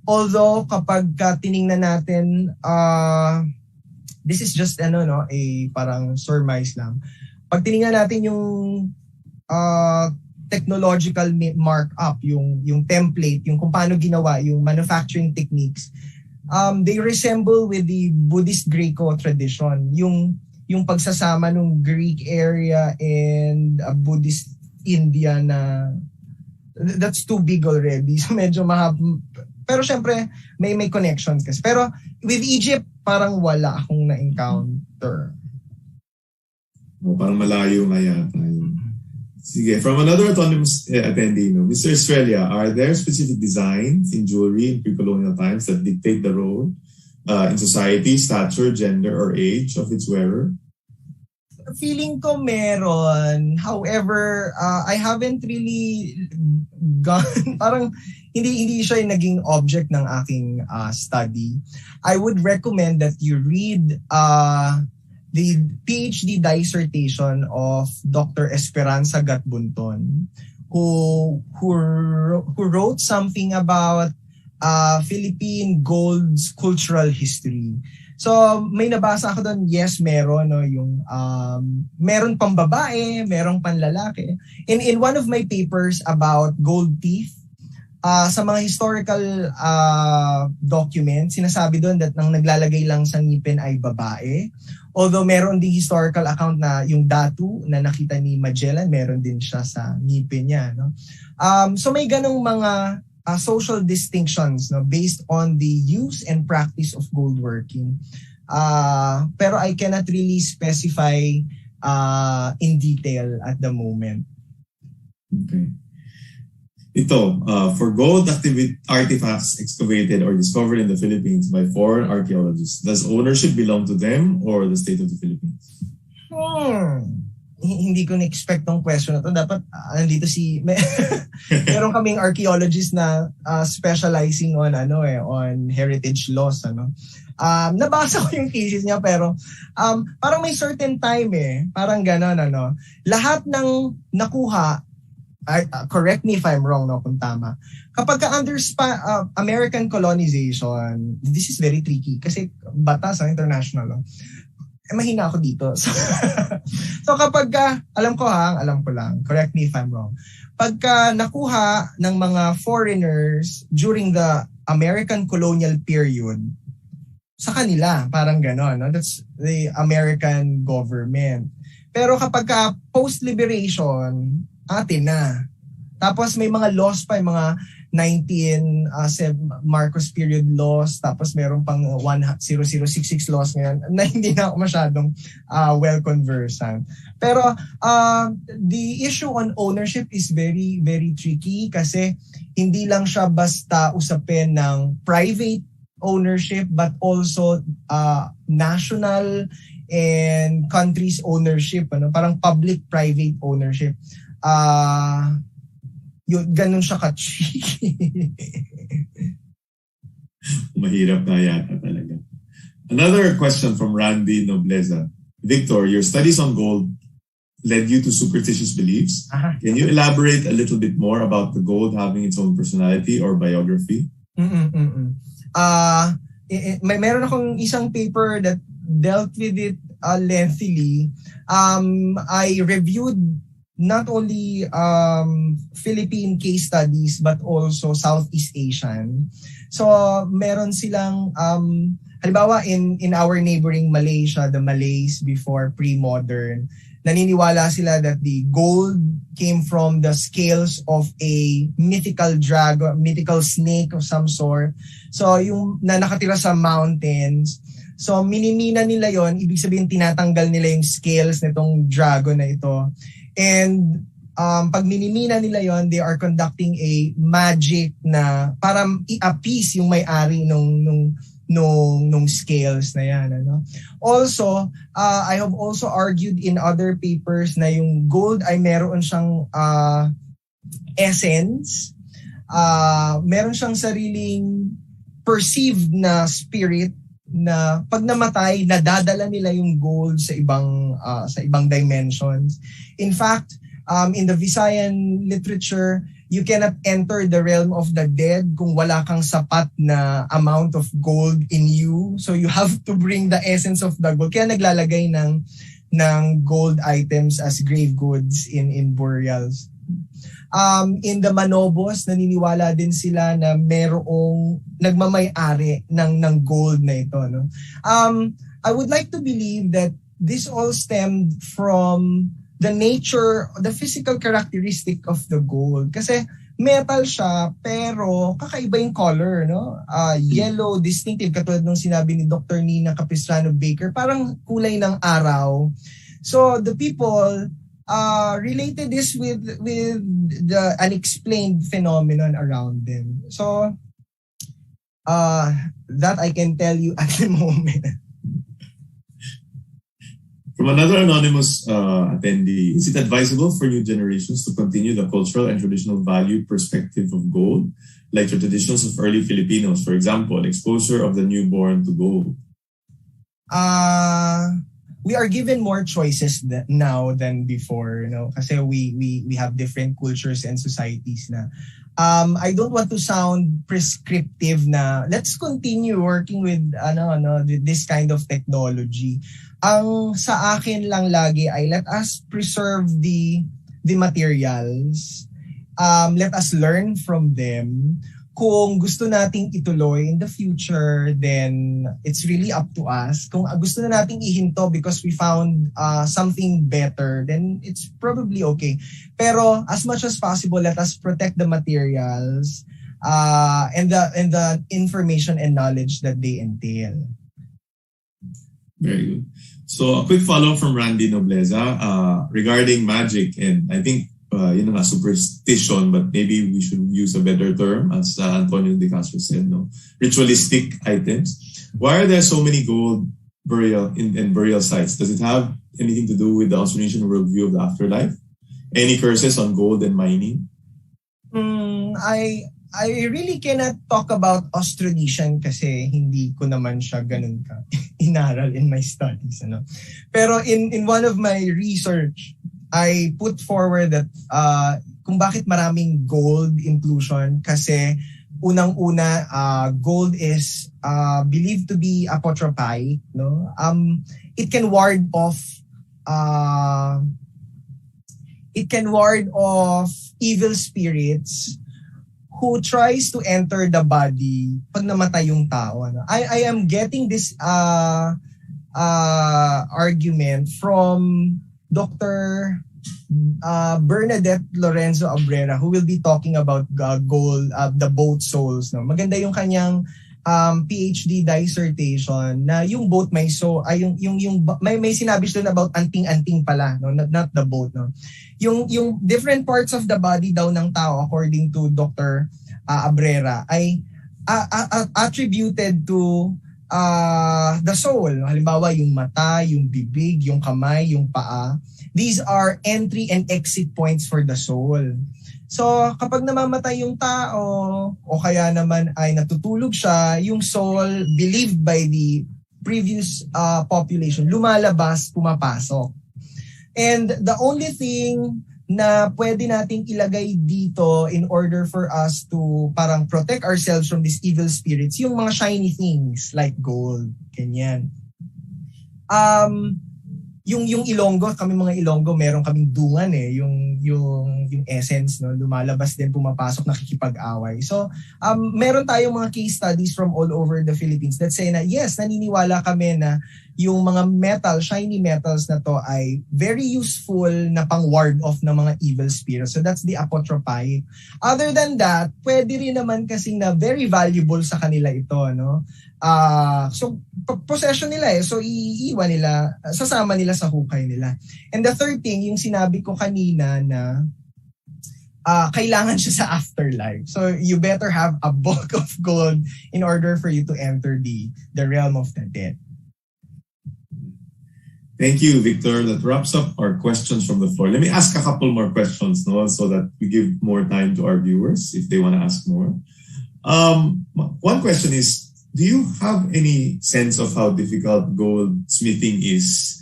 Speaker 1: Although kapag tiningnan natin, this is just a parang surmise lang. Pag tiningnan natin yung technological markup, yung template, yung kung paano ginawa, yung manufacturing techniques, they resemble with the Buddhist Greco tradition. Yung pagsasama ng Greek area and Buddhist India na that's too big already. So medyo pero syempre may connections kasi. Pero with Egypt parang wala akong na-encounter.
Speaker 2: Parang malayo nga yata yun. Sige, from another autonomous attendee, Mr. Australia, are there specific designs in jewelry in pre-colonial times that dictate the role in society, stature, gender, or age of its wearer?
Speaker 1: Feeling ko meron. However, I haven't really gone, parang hindi siya yung naging object ng aking study. I would recommend that you read the PhD dissertation of Dr. Esperanza Gatbunton, who wrote something about Philippine gold's cultural history. So may nabasa ako doon, yes, meron yung meron pang babae, merong panlalaki. In one of my papers about gold teeth, sa mga historical documents, sinasabi doon that nang naglalagay lang sa ngipin ay babae. Although meron ding historical account na yung datu na nakita ni Magellan, meron din siya sa ngipin niya. So may ganong mga social distinctions based on the use and practice of gold working. Pero I cannot really specify in detail at the moment.
Speaker 2: Okay. Ito, for gold artifacts excavated or discovered in the Philippines by foreign archaeologists, does ownership belong to them or the state of the Philippines?
Speaker 1: Hindi ko na-expect tong question na to. Dapat nandito meron kaming archaeologist na specializing on on heritage laws. Nabasa ko yung thesis niya pero parang may certain time parang gano'n lahat ng nakuha, correct me if I'm wrong kung tama. Kapag under American colonization, this is very tricky kasi batas international mahina ako dito. So kapag alam ko lang, correct me if I'm wrong. Pagka nakuha ng mga foreigners during the American colonial period, sa kanila, parang gano'n. That's the American government. Pero kapag post-liberation, atin na. Tapos may mga laws pa, yung mga Marcos period laws, tapos meron pang 10066 laws ngayon na hindi na ako masyadong well conversant. Pero the issue on ownership is very, very tricky kasi hindi lang siya basta usapin ng private ownership but also national and countries ownership, parang public-private ownership. Ganun siya ka-tricky.
Speaker 2: Mahirap na yata talaga. Another question from Randy Nobleza. Victor, your studies on gold led you to superstitious beliefs. Can you elaborate a little bit more about the gold having its own personality or biography?
Speaker 1: Meron akong isang paper that dealt with it lengthily. I reviewed not only Philippine case studies but also Southeast Asian. So meron silang halimbawa in our neighboring Malaysia, the Malays before pre-modern, naniniwala sila that the gold came from the scales of a mythical dragon, mythical snake of some sort. So yung na nakatira sa mountains. So minimina nila yon, ibig sabihin tinatanggal nila yung scales nitong dragon na ito. And pag minimina nila yon, they are conducting a magic na para i-appease yung may-ari nung scales na yan. Also, I have also argued in other papers na yung gold ay meron siyang essence, meron siyang sariling perceived na spirit na pag namatay, nadadala nila yung gold sa ibang dimensions. In fact, in the Visayan literature, you cannot enter the realm of the dead kung wala kang sapat na amount of gold in you. So you have to bring the essence of the gold. Kaya naglalagay ng gold items as grave goods in burials. In the Manobos, naniniwala din sila na merong nagmamay-ari ng gold na ito. No? I would like to believe that this all stemmed from the nature, the physical characteristic of the gold. Kasi metal siya, pero kakaiba yung color, no? Yellow, distinctive, katulad nung sinabi ni Dr. Nina Capistrano-Baker, parang kulay ng araw. So the people related this with the unexplained phenomenon around them. So that I can tell you at the moment.
Speaker 2: From another anonymous attendee, is it advisable for new generations to continue the cultural and traditional value perspective of gold, like the traditions of early Filipinos, for example, exposure of the newborn to gold?
Speaker 1: We are given more choices now than before, you know, kasi we have different cultures and societies na. I don't want to sound prescriptive na let's continue working with this kind of technology. Ang sa akin lang lagi ay let us preserve the materials. Let us learn from them. Kung gusto nating ituloy in the future, then it's really up to us. Kung gusto na nating ihinto because we found something better, then it's probably okay. Pero as much as possible, let us protect the materials and the information and knowledge that they entail.
Speaker 2: Very good. So a quick follow-up from Randy Nobleza regarding magic, and I think superstition, but maybe we should use a better term, as Antonio De Castro said, no? Ritualistic items. Why are there so many gold burial sites? Does it have anything to do with the Austronesian worldview of the afterlife? Any curses on gold and mining?
Speaker 1: I really cannot talk about Austronesian kasi hindi ko naman siya ganun ka inaral in my studies. Ano? Pero in one of my research, I put forward that kung bakit maraming gold inclusion kasi unang-una gold is believed to be apotropaic, no? It can ward off evil spirits who tries to enter the body pag namatay yung tao. Ano? I am getting this argument from Dr. Bernadette Lorenzo Abrera, who will be talking about gold, the boat souls. No? Maganda yung kanyang PhD dissertation na yung boat may may sinabi siya about anting-anting pala, no? Not the boat. No? Yung different parts of the body daw ng tao, according to Dr. Abrera, ay attributed to the soul. Halimbawa, yung mata, yung bibig, yung kamay, yung paa. These are entry and exit points for the soul. So, kapag namamatay yung tao, o kaya naman ay natutulog siya, yung soul, believed by the previous population, lumalabas, pumapasok. And the only thing na pwede nating ilagay dito in order for us to parang protect ourselves from these evil spirits, yung mga shiny things like gold, ganyan. Yung Ilonggo, kami mga Ilonggo, meron kaming dungan yung essence, no, lumalabas din, pumapasok, nakikipag-away. So, meron tayong mga case studies from all over the Philippines that say na yes, naniniwala kami na yung mga shiny metals na to ay very useful na pang-ward off ng mga evil spirits. So that's the apotropaic. Other than that, pwede rin naman kasing na very valuable sa kanila ito, no? So possession nila so iiwan nila, sasama nila sa hukay nila. And the third thing, yung sinabi ko kanina na kailangan siya sa afterlife. So you better have a bulk of gold in order for you to enter the realm of the dead.
Speaker 2: Thank you, Victor. That wraps up our questions from the floor. Let me ask a couple more questions, no, so that we give more time to our viewers if they want to ask more. One question is, do you have any sense of how difficult goldsmithing is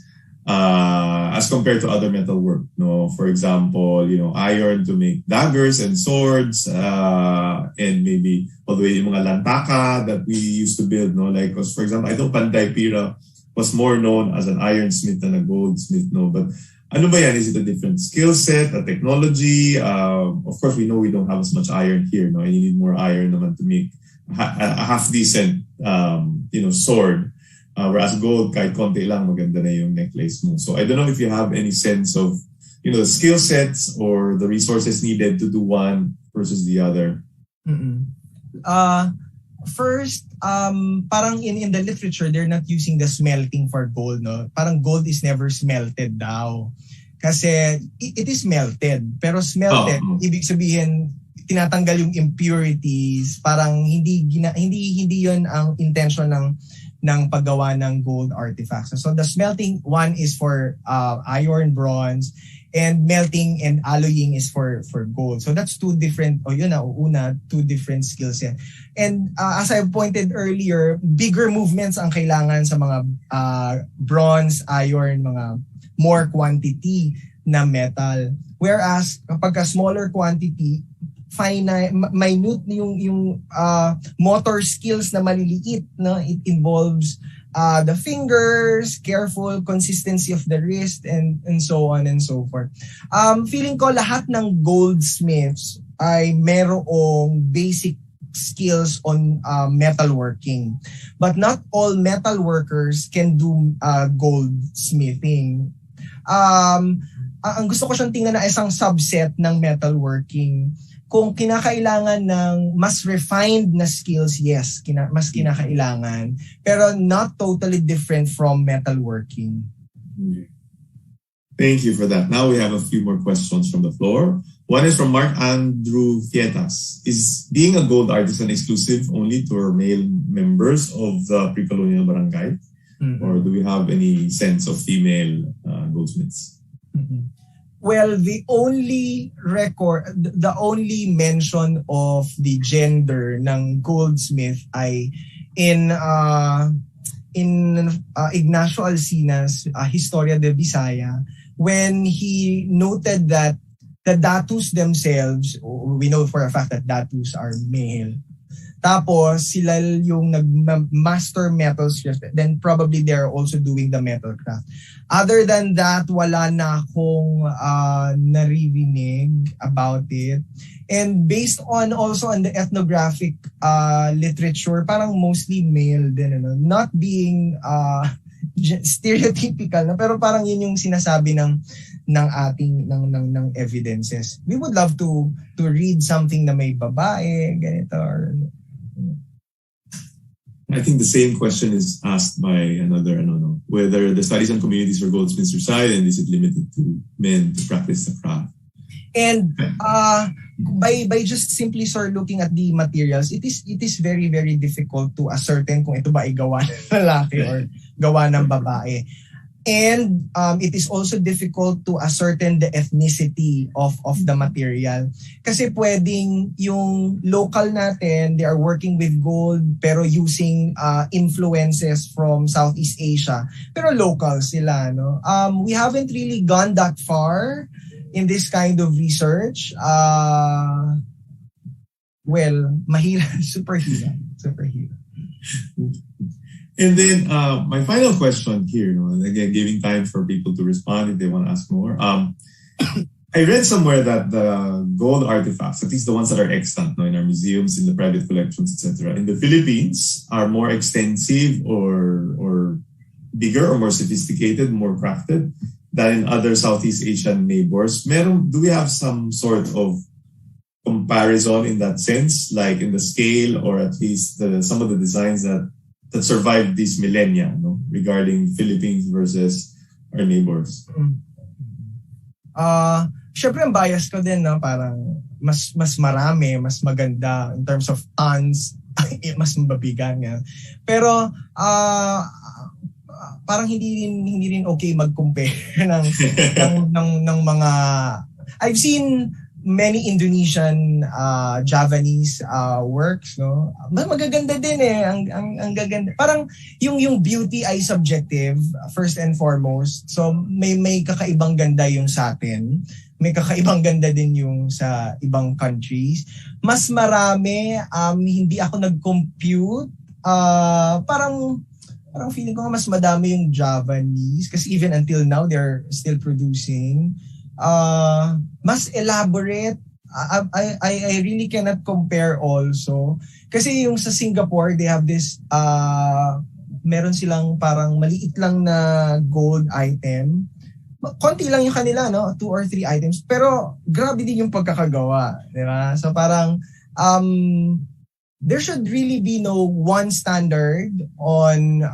Speaker 2: as compared to other metal work? No, for example, iron to make daggers and swords, and maybe all the way yung mga lantaka that we used to build. No, like, for example, I know Panday Pira was more known as an ironsmith than a goldsmith. No, but ano ba yan? Is it a different skill set, a technology? Of course, we know we don't have as much iron here. No, and you need more iron naman to make a half decent, sword. Whereas gold, kahit konti lang, maganda na yung necklace mo. So I don't know if you have any sense of, the skill sets or the resources needed to do one versus the other.
Speaker 1: First, parang in the literature, they're not using the smelting for gold, no? Parang gold is never smelted daw. Kasi it is melted. Pero smelted, ibig sabihin, tinatanggal yung impurities. Parang hindi yun ang intention ng paggawa ng gold artifacts. So the smelting one is for iron, bronze, and melting and alloying is for gold. So that's two different, two different skill sets. And as I pointed earlier, bigger movements ang kailangan sa mga bronze, iron, mga more quantity na metal. Whereas kapag smaller quantity, minute yung motor skills na maliliit, no? It involves the fingers, careful consistency of the wrist, and so on and so forth. Feeling ko lahat ng goldsmiths ay merong basic skills on metalworking. But not all metal workers can do goldsmithing. Ang gusto ko siyang tingnan na isang subset ng metalworking. Kung kinakailangan ng mas refined na skills, yes, mas kinakailangan. Pero not totally different from metalworking.
Speaker 2: Thank you for that. Now we have a few more questions from the floor. One is from Mark Andrew Fietas. Is being a gold artisan exclusive only to our male members of the pre-colonial barangay? Or do we have any sense of female goldsmiths?
Speaker 1: Well, the only mention of the gender ng goldsmith ay in Ignacio Alcina's Historia de Visaya, when he noted that the datus themselves, we know for a fact that datus are male. Tapos sila yung nag-master metals, then probably they're also doing the metal craft. Other than that, wala na akong naririnig about it. And based on also on the ethnographic literature, parang mostly male din, not being stereotypical, pero parang yun yung sinasabi ng ating ng evidences. We would love to read something na may babae, ganito, or
Speaker 2: I think the same question is asked by another, whether the studies on communities for goldsmiths reside and is it limited to men to practice the craft?
Speaker 1: And by just simply looking at the materials, it is very, very difficult to ascertain kung ito ba ay gawa ng lalaki or gawa ng babae. And it is also difficult to ascertain the ethnicity of the material. Kasi pwedeng yung local natin, they are working with gold pero using influences from Southeast Asia. Pero local sila, no? We haven't really gone that far in this kind of research. Mahirap, super hirap.
Speaker 2: And then my final question here, and again, giving time for people to respond if they want to ask more. I read somewhere that the gold artifacts, at least the ones that are extant in our museums, in the private collections, etc., in the Philippines are more extensive or bigger or more sophisticated, more crafted than in other Southeast Asian neighbors. Do we have some sort of comparison in that sense, like in the scale or at least some of the designs that survived this millennia, regarding Philippines versus our neighbors?
Speaker 1: Syempre ang bias ko din, parang mas marami, mas maganda in terms of tons, mas mababigan nga. Pero parang hindi rin okay mag-compare ng mga, I've seen many Indonesian, Javanese works, no? Magaganda din eh. Ang gaganda. Parang yung beauty ay subjective first and foremost. So may kakaibang ganda yung sa atin. May kakaibang ganda din yung sa ibang countries. Mas marami, hindi ako nag-compute. Parang feeling ko mas madami yung Javanese kasi even until now they're still producing. Mas elaborate. I really cannot compare also. Kasi yung sa Singapore, they have this, meron silang parang maliit lang na gold item. Konti lang yung kanila, no? 2 or 3 items. Pero grabe din yung pagkakagawa. Di ba? So parang, there should really be no one standard on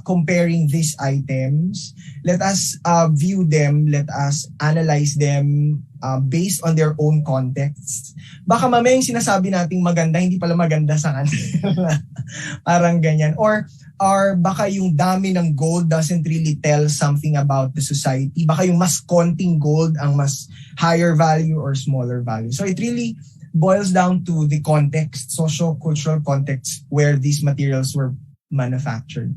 Speaker 1: comparing these items. Let us view them, let us analyze them based on their own context. Baka mamaya yung sinasabi nating maganda, hindi pala maganda sa kanila. Parang ganyan. Or baka yung dami ng gold doesn't really tell something about the society. Baka yung mas konting gold ang mas higher value or smaller value. So it really boils down to the context, socio-cultural context where these materials were manufactured.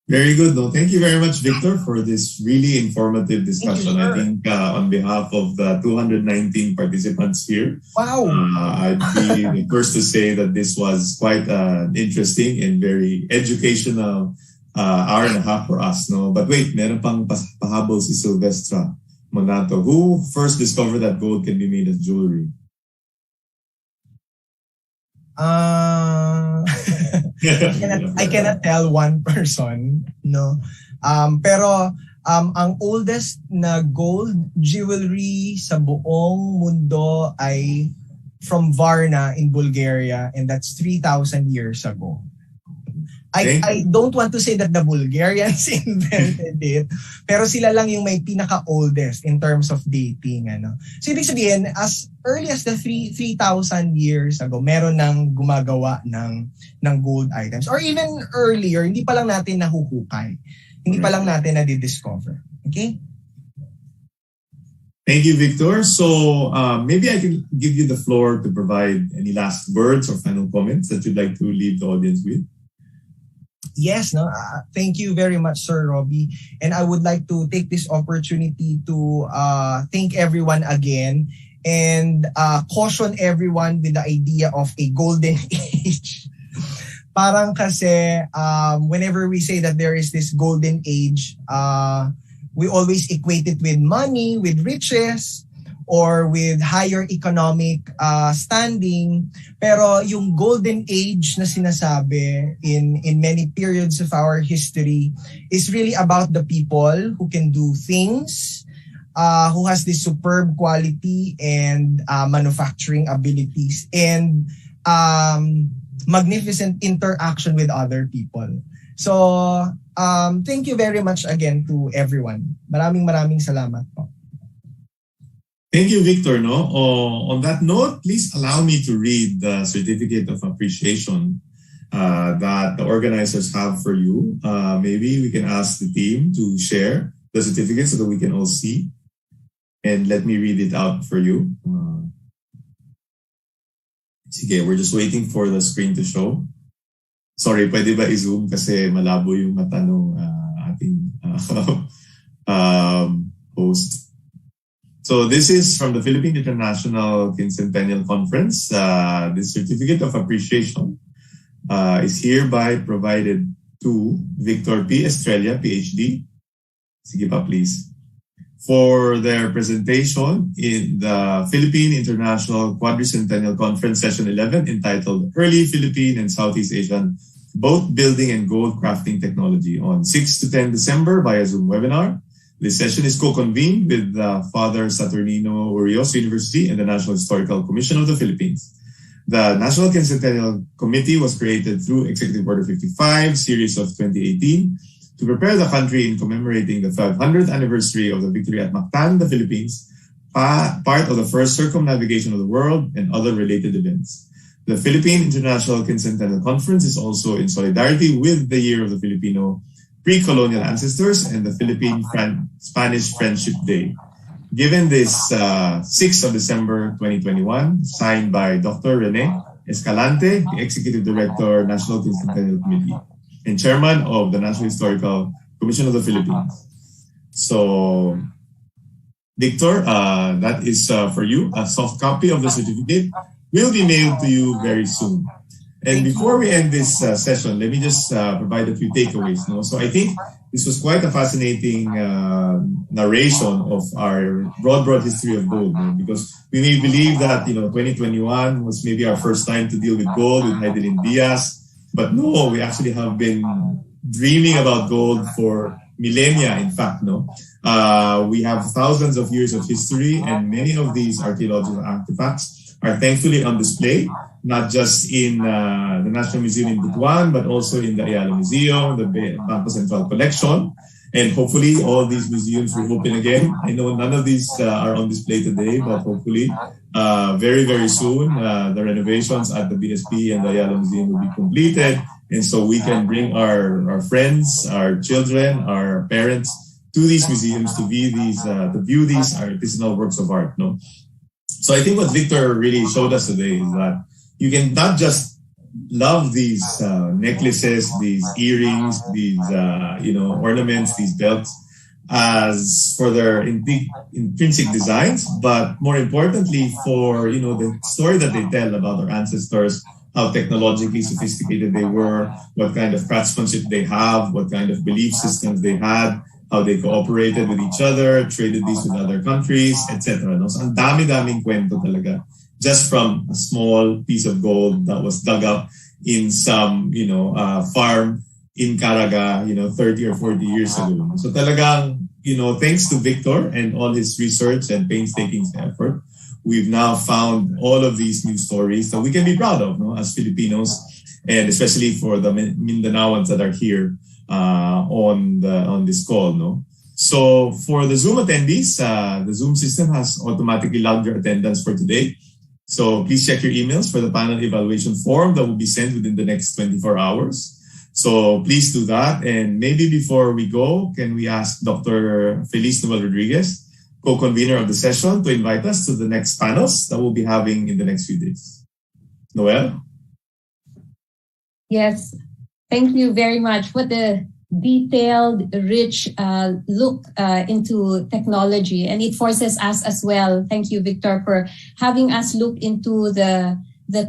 Speaker 2: Very good. No, thank you very much, Victor, for this really informative discussion. I think on behalf of the 219 participants here,
Speaker 1: wow,
Speaker 2: I'd be the first to say that this was quite interesting and very educational hour and a half for us. No, but wait, meron pang pahabol si Silvestra Monato. Who first discovered that gold can be made as jewelry?
Speaker 1: I cannot tell one person, no. Pero ang oldest na gold jewelry sa buong mundo ay from Varna in Bulgaria, and that's 3,000 years ago. I don't want to say that the Bulgarians invented it, pero sila lang yung may pinaka-oldest in terms of dating. Ano. So ibig sabihin, as early as the 3,000 years ago, meron nang gumagawa ng gold items. Or even earlier, hindi pa lang natin nahuhukay. Hindi pa lang natin na-discover. Okay?
Speaker 2: Thank you, Victor. So maybe I can give you the floor to provide any last words or final comments that you'd like to leave the audience with.
Speaker 1: Yes, no. Thank you very much, Sir Robbie. And I would like to take this opportunity to thank everyone again and caution everyone with the idea of a golden age. Parang kasi whenever we say that there is this golden age, we always equate it with money, with riches, or with higher economic standing. Pero yung golden age na sinasabi in many periods of our history is really about the people who can do things, who has this superb quality and manufacturing abilities and magnificent interaction with other people. So, thank you very much again to everyone. Maraming salamat po.
Speaker 2: Thank you, Victor. No? On that note, please allow me to read the certificate of appreciation that the organizers have for you. Maybe we can ask the team to share the certificate so that we can all see. And let me read it out for you. Sige, we're just waiting for the screen to show. Sorry, pwede ba i-zoom kasi malabo yung mata ng ating host. So this is from the Philippine International Quincentennial Conference. This certificate of appreciation is hereby provided to Victor P. Estrella, PhD. Sige pa, please. For their presentation in the Philippine International Quincentennial Conference Session 11 entitled Early Philippine and Southeast Asian Boat Building and Gold Crafting Technology on 6 to 10 December via Zoom webinar. This session is co-convened with Father Saturnino Urios University and the National Historical Commission of the Philippines. The National Quincentennial Committee was created through Executive Order 55, Series of 2018, to prepare the country in commemorating the 500th anniversary of the victory at Mactan, the Philippines, part of the First Circumnavigation of the world and other related events. The Philippine International Quincentennial Conference is also in solidarity with the Year of the Filipino pre-colonial ancestors and the Philippine-Spanish Friendship Day. given this 6th of December 2021, signed by Dr. Rene Escalante, the Executive Director, National Quincentennial Committee, and Chairman of the National Historical Commission of the Philippines. So, Victor, that is for you. A soft copy of the certificate will be mailed to you very soon. And before we end this session, let me just provide a few takeaways. No? So I think this was quite a fascinating narration of our broad history of gold. No? Because we may believe that 2021 was maybe our first time to deal with gold with Heidelin Diaz, but no, we actually have been dreaming about gold for millennia. In fact, no, we have thousands of years of history, and many of these archaeological artifacts are thankfully on display, not just in the National Museum in Butuan, but also in the Ayala Museum, the Bangko Central Collection, and hopefully all these museums will open again. I know none of these are on display today, but hopefully very soon the renovations at the BSP and the Ayala Museum will be completed, and so we can bring our friends, our children, our parents to these museums to view these artisanal works of art. No. So I think what Victor really showed us today is that you can not just love these necklaces, these earrings, these ornaments, these belts as for their intrinsic designs, but more importantly for the story that they tell about our ancestors, how technologically sophisticated they were, what kind of craftsmanship they have, what kind of belief systems they had, how they cooperated with each other, traded these with other countries, etc. No? So ang dami-daming kwento talaga just from a small piece of gold that was dug up in some farm in Caraga 30 or 40 years ago. So talagang thanks to Victor and all his research and painstaking effort, we've now found all of these new stories that we can be proud of, as Filipinos, and especially for the Mindanaoans that are here on this call. No? So for the Zoom attendees, the Zoom system has automatically logged your attendance for today. So please check your emails for the panel evaluation form that will be sent within the next 24 hours. So please do that. And maybe before we go, can we ask Dr. Feliz Noel Rodriguez, co-convener of the session, to invite us to the next panels that we'll be having in the next few days. Noel?
Speaker 3: Yes, thank you very much. What a detailed, rich look into technology, and it forces us as well. Thank you, Victor, for having us look into the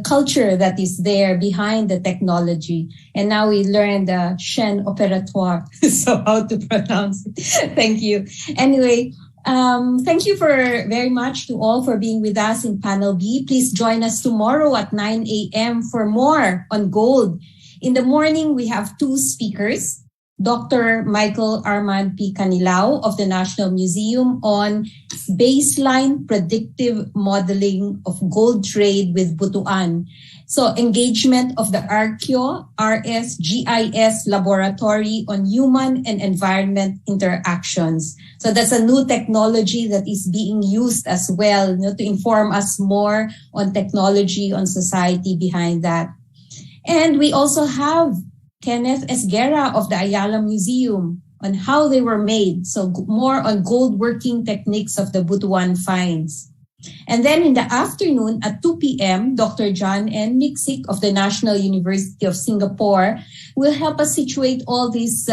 Speaker 3: culture that is there behind the technology. And now we learned the chaîne opératoire, so how to pronounce it. Thank you. Anyway, thank you very much to all for being with us in panel B. Please join us tomorrow at 9 a.m. for more on gold. In the morning, we have two speakers, Dr. Michael Armand P. Canilao of the National Museum on baseline predictive modeling of gold trade with Butuan. So engagement of the ARCHEO RSGIS laboratory on human and environment interactions. So that's a new technology that is being used as well, to inform us more on technology, on society behind that. And we also have Kenneth Esguerra of the Ayala Museum on how they were made. So more on gold working techniques of the Butuan finds. And then in the afternoon at 2 p.m., Dr. John N. Miksik of the National University of Singapore will help us situate all these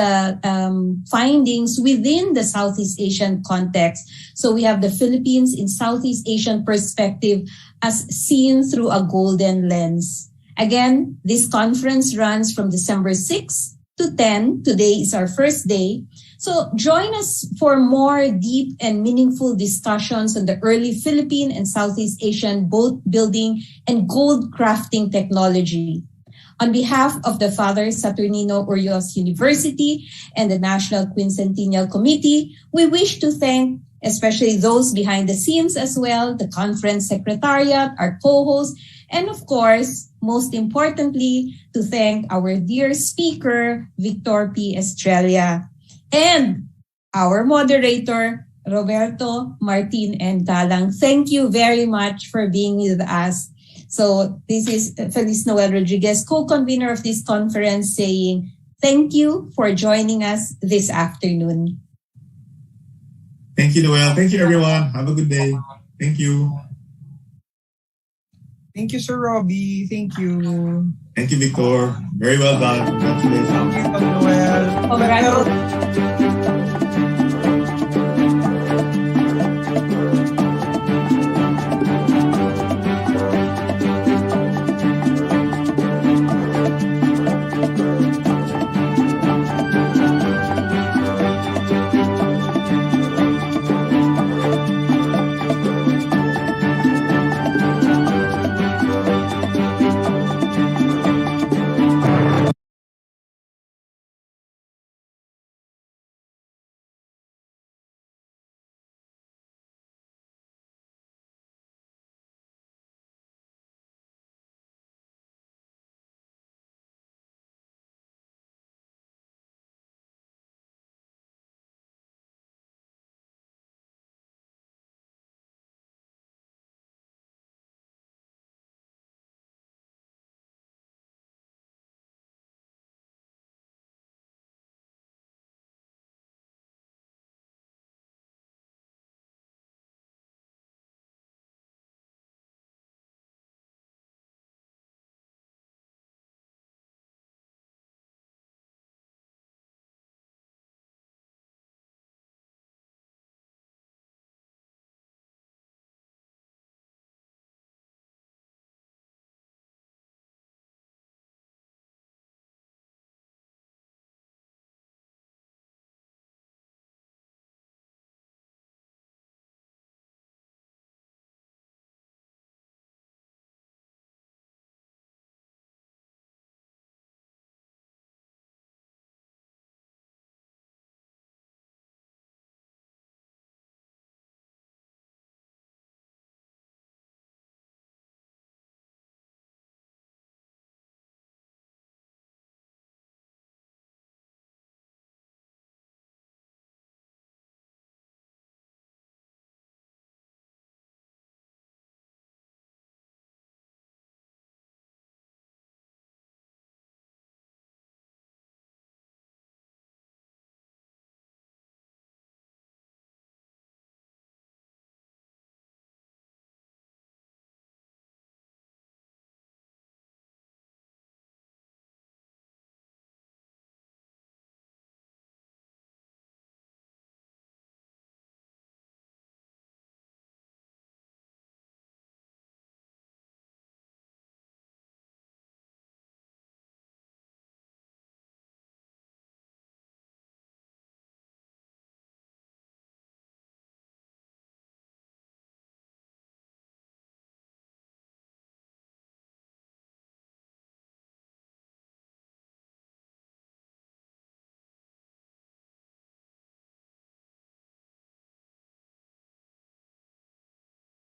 Speaker 3: findings within the Southeast Asian context. So we have the Philippines in Southeast Asian perspective as seen through a golden lens. Again, this conference runs from December 6 to 10. Today is our first day. So join us for more deep and meaningful discussions on the early Philippine and Southeast Asian boat building and gold crafting technology. On behalf of the Father Saturnino Urios University and the National Quincentennial Committee, we wish to thank especially those behind the scenes as well, the conference secretariat, our co-hosts, and of course, most importantly, to thank our dear speaker, Victor P. Estrella, and our moderator, Roberto Martin and Galang. Thank you very much for being with us. So this is Feliz Noel Rodriguez, co-convener of this conference, saying thank you for joining us this afternoon.
Speaker 2: Thank you, Noel. Thank you, everyone. Have a good day. Thank you.
Speaker 1: Thank you, Sir Robbie. Thank you.
Speaker 2: Thank you, Victor. Very well done. Congratulations.
Speaker 1: Thank you, Noel.
Speaker 3: Congratulations.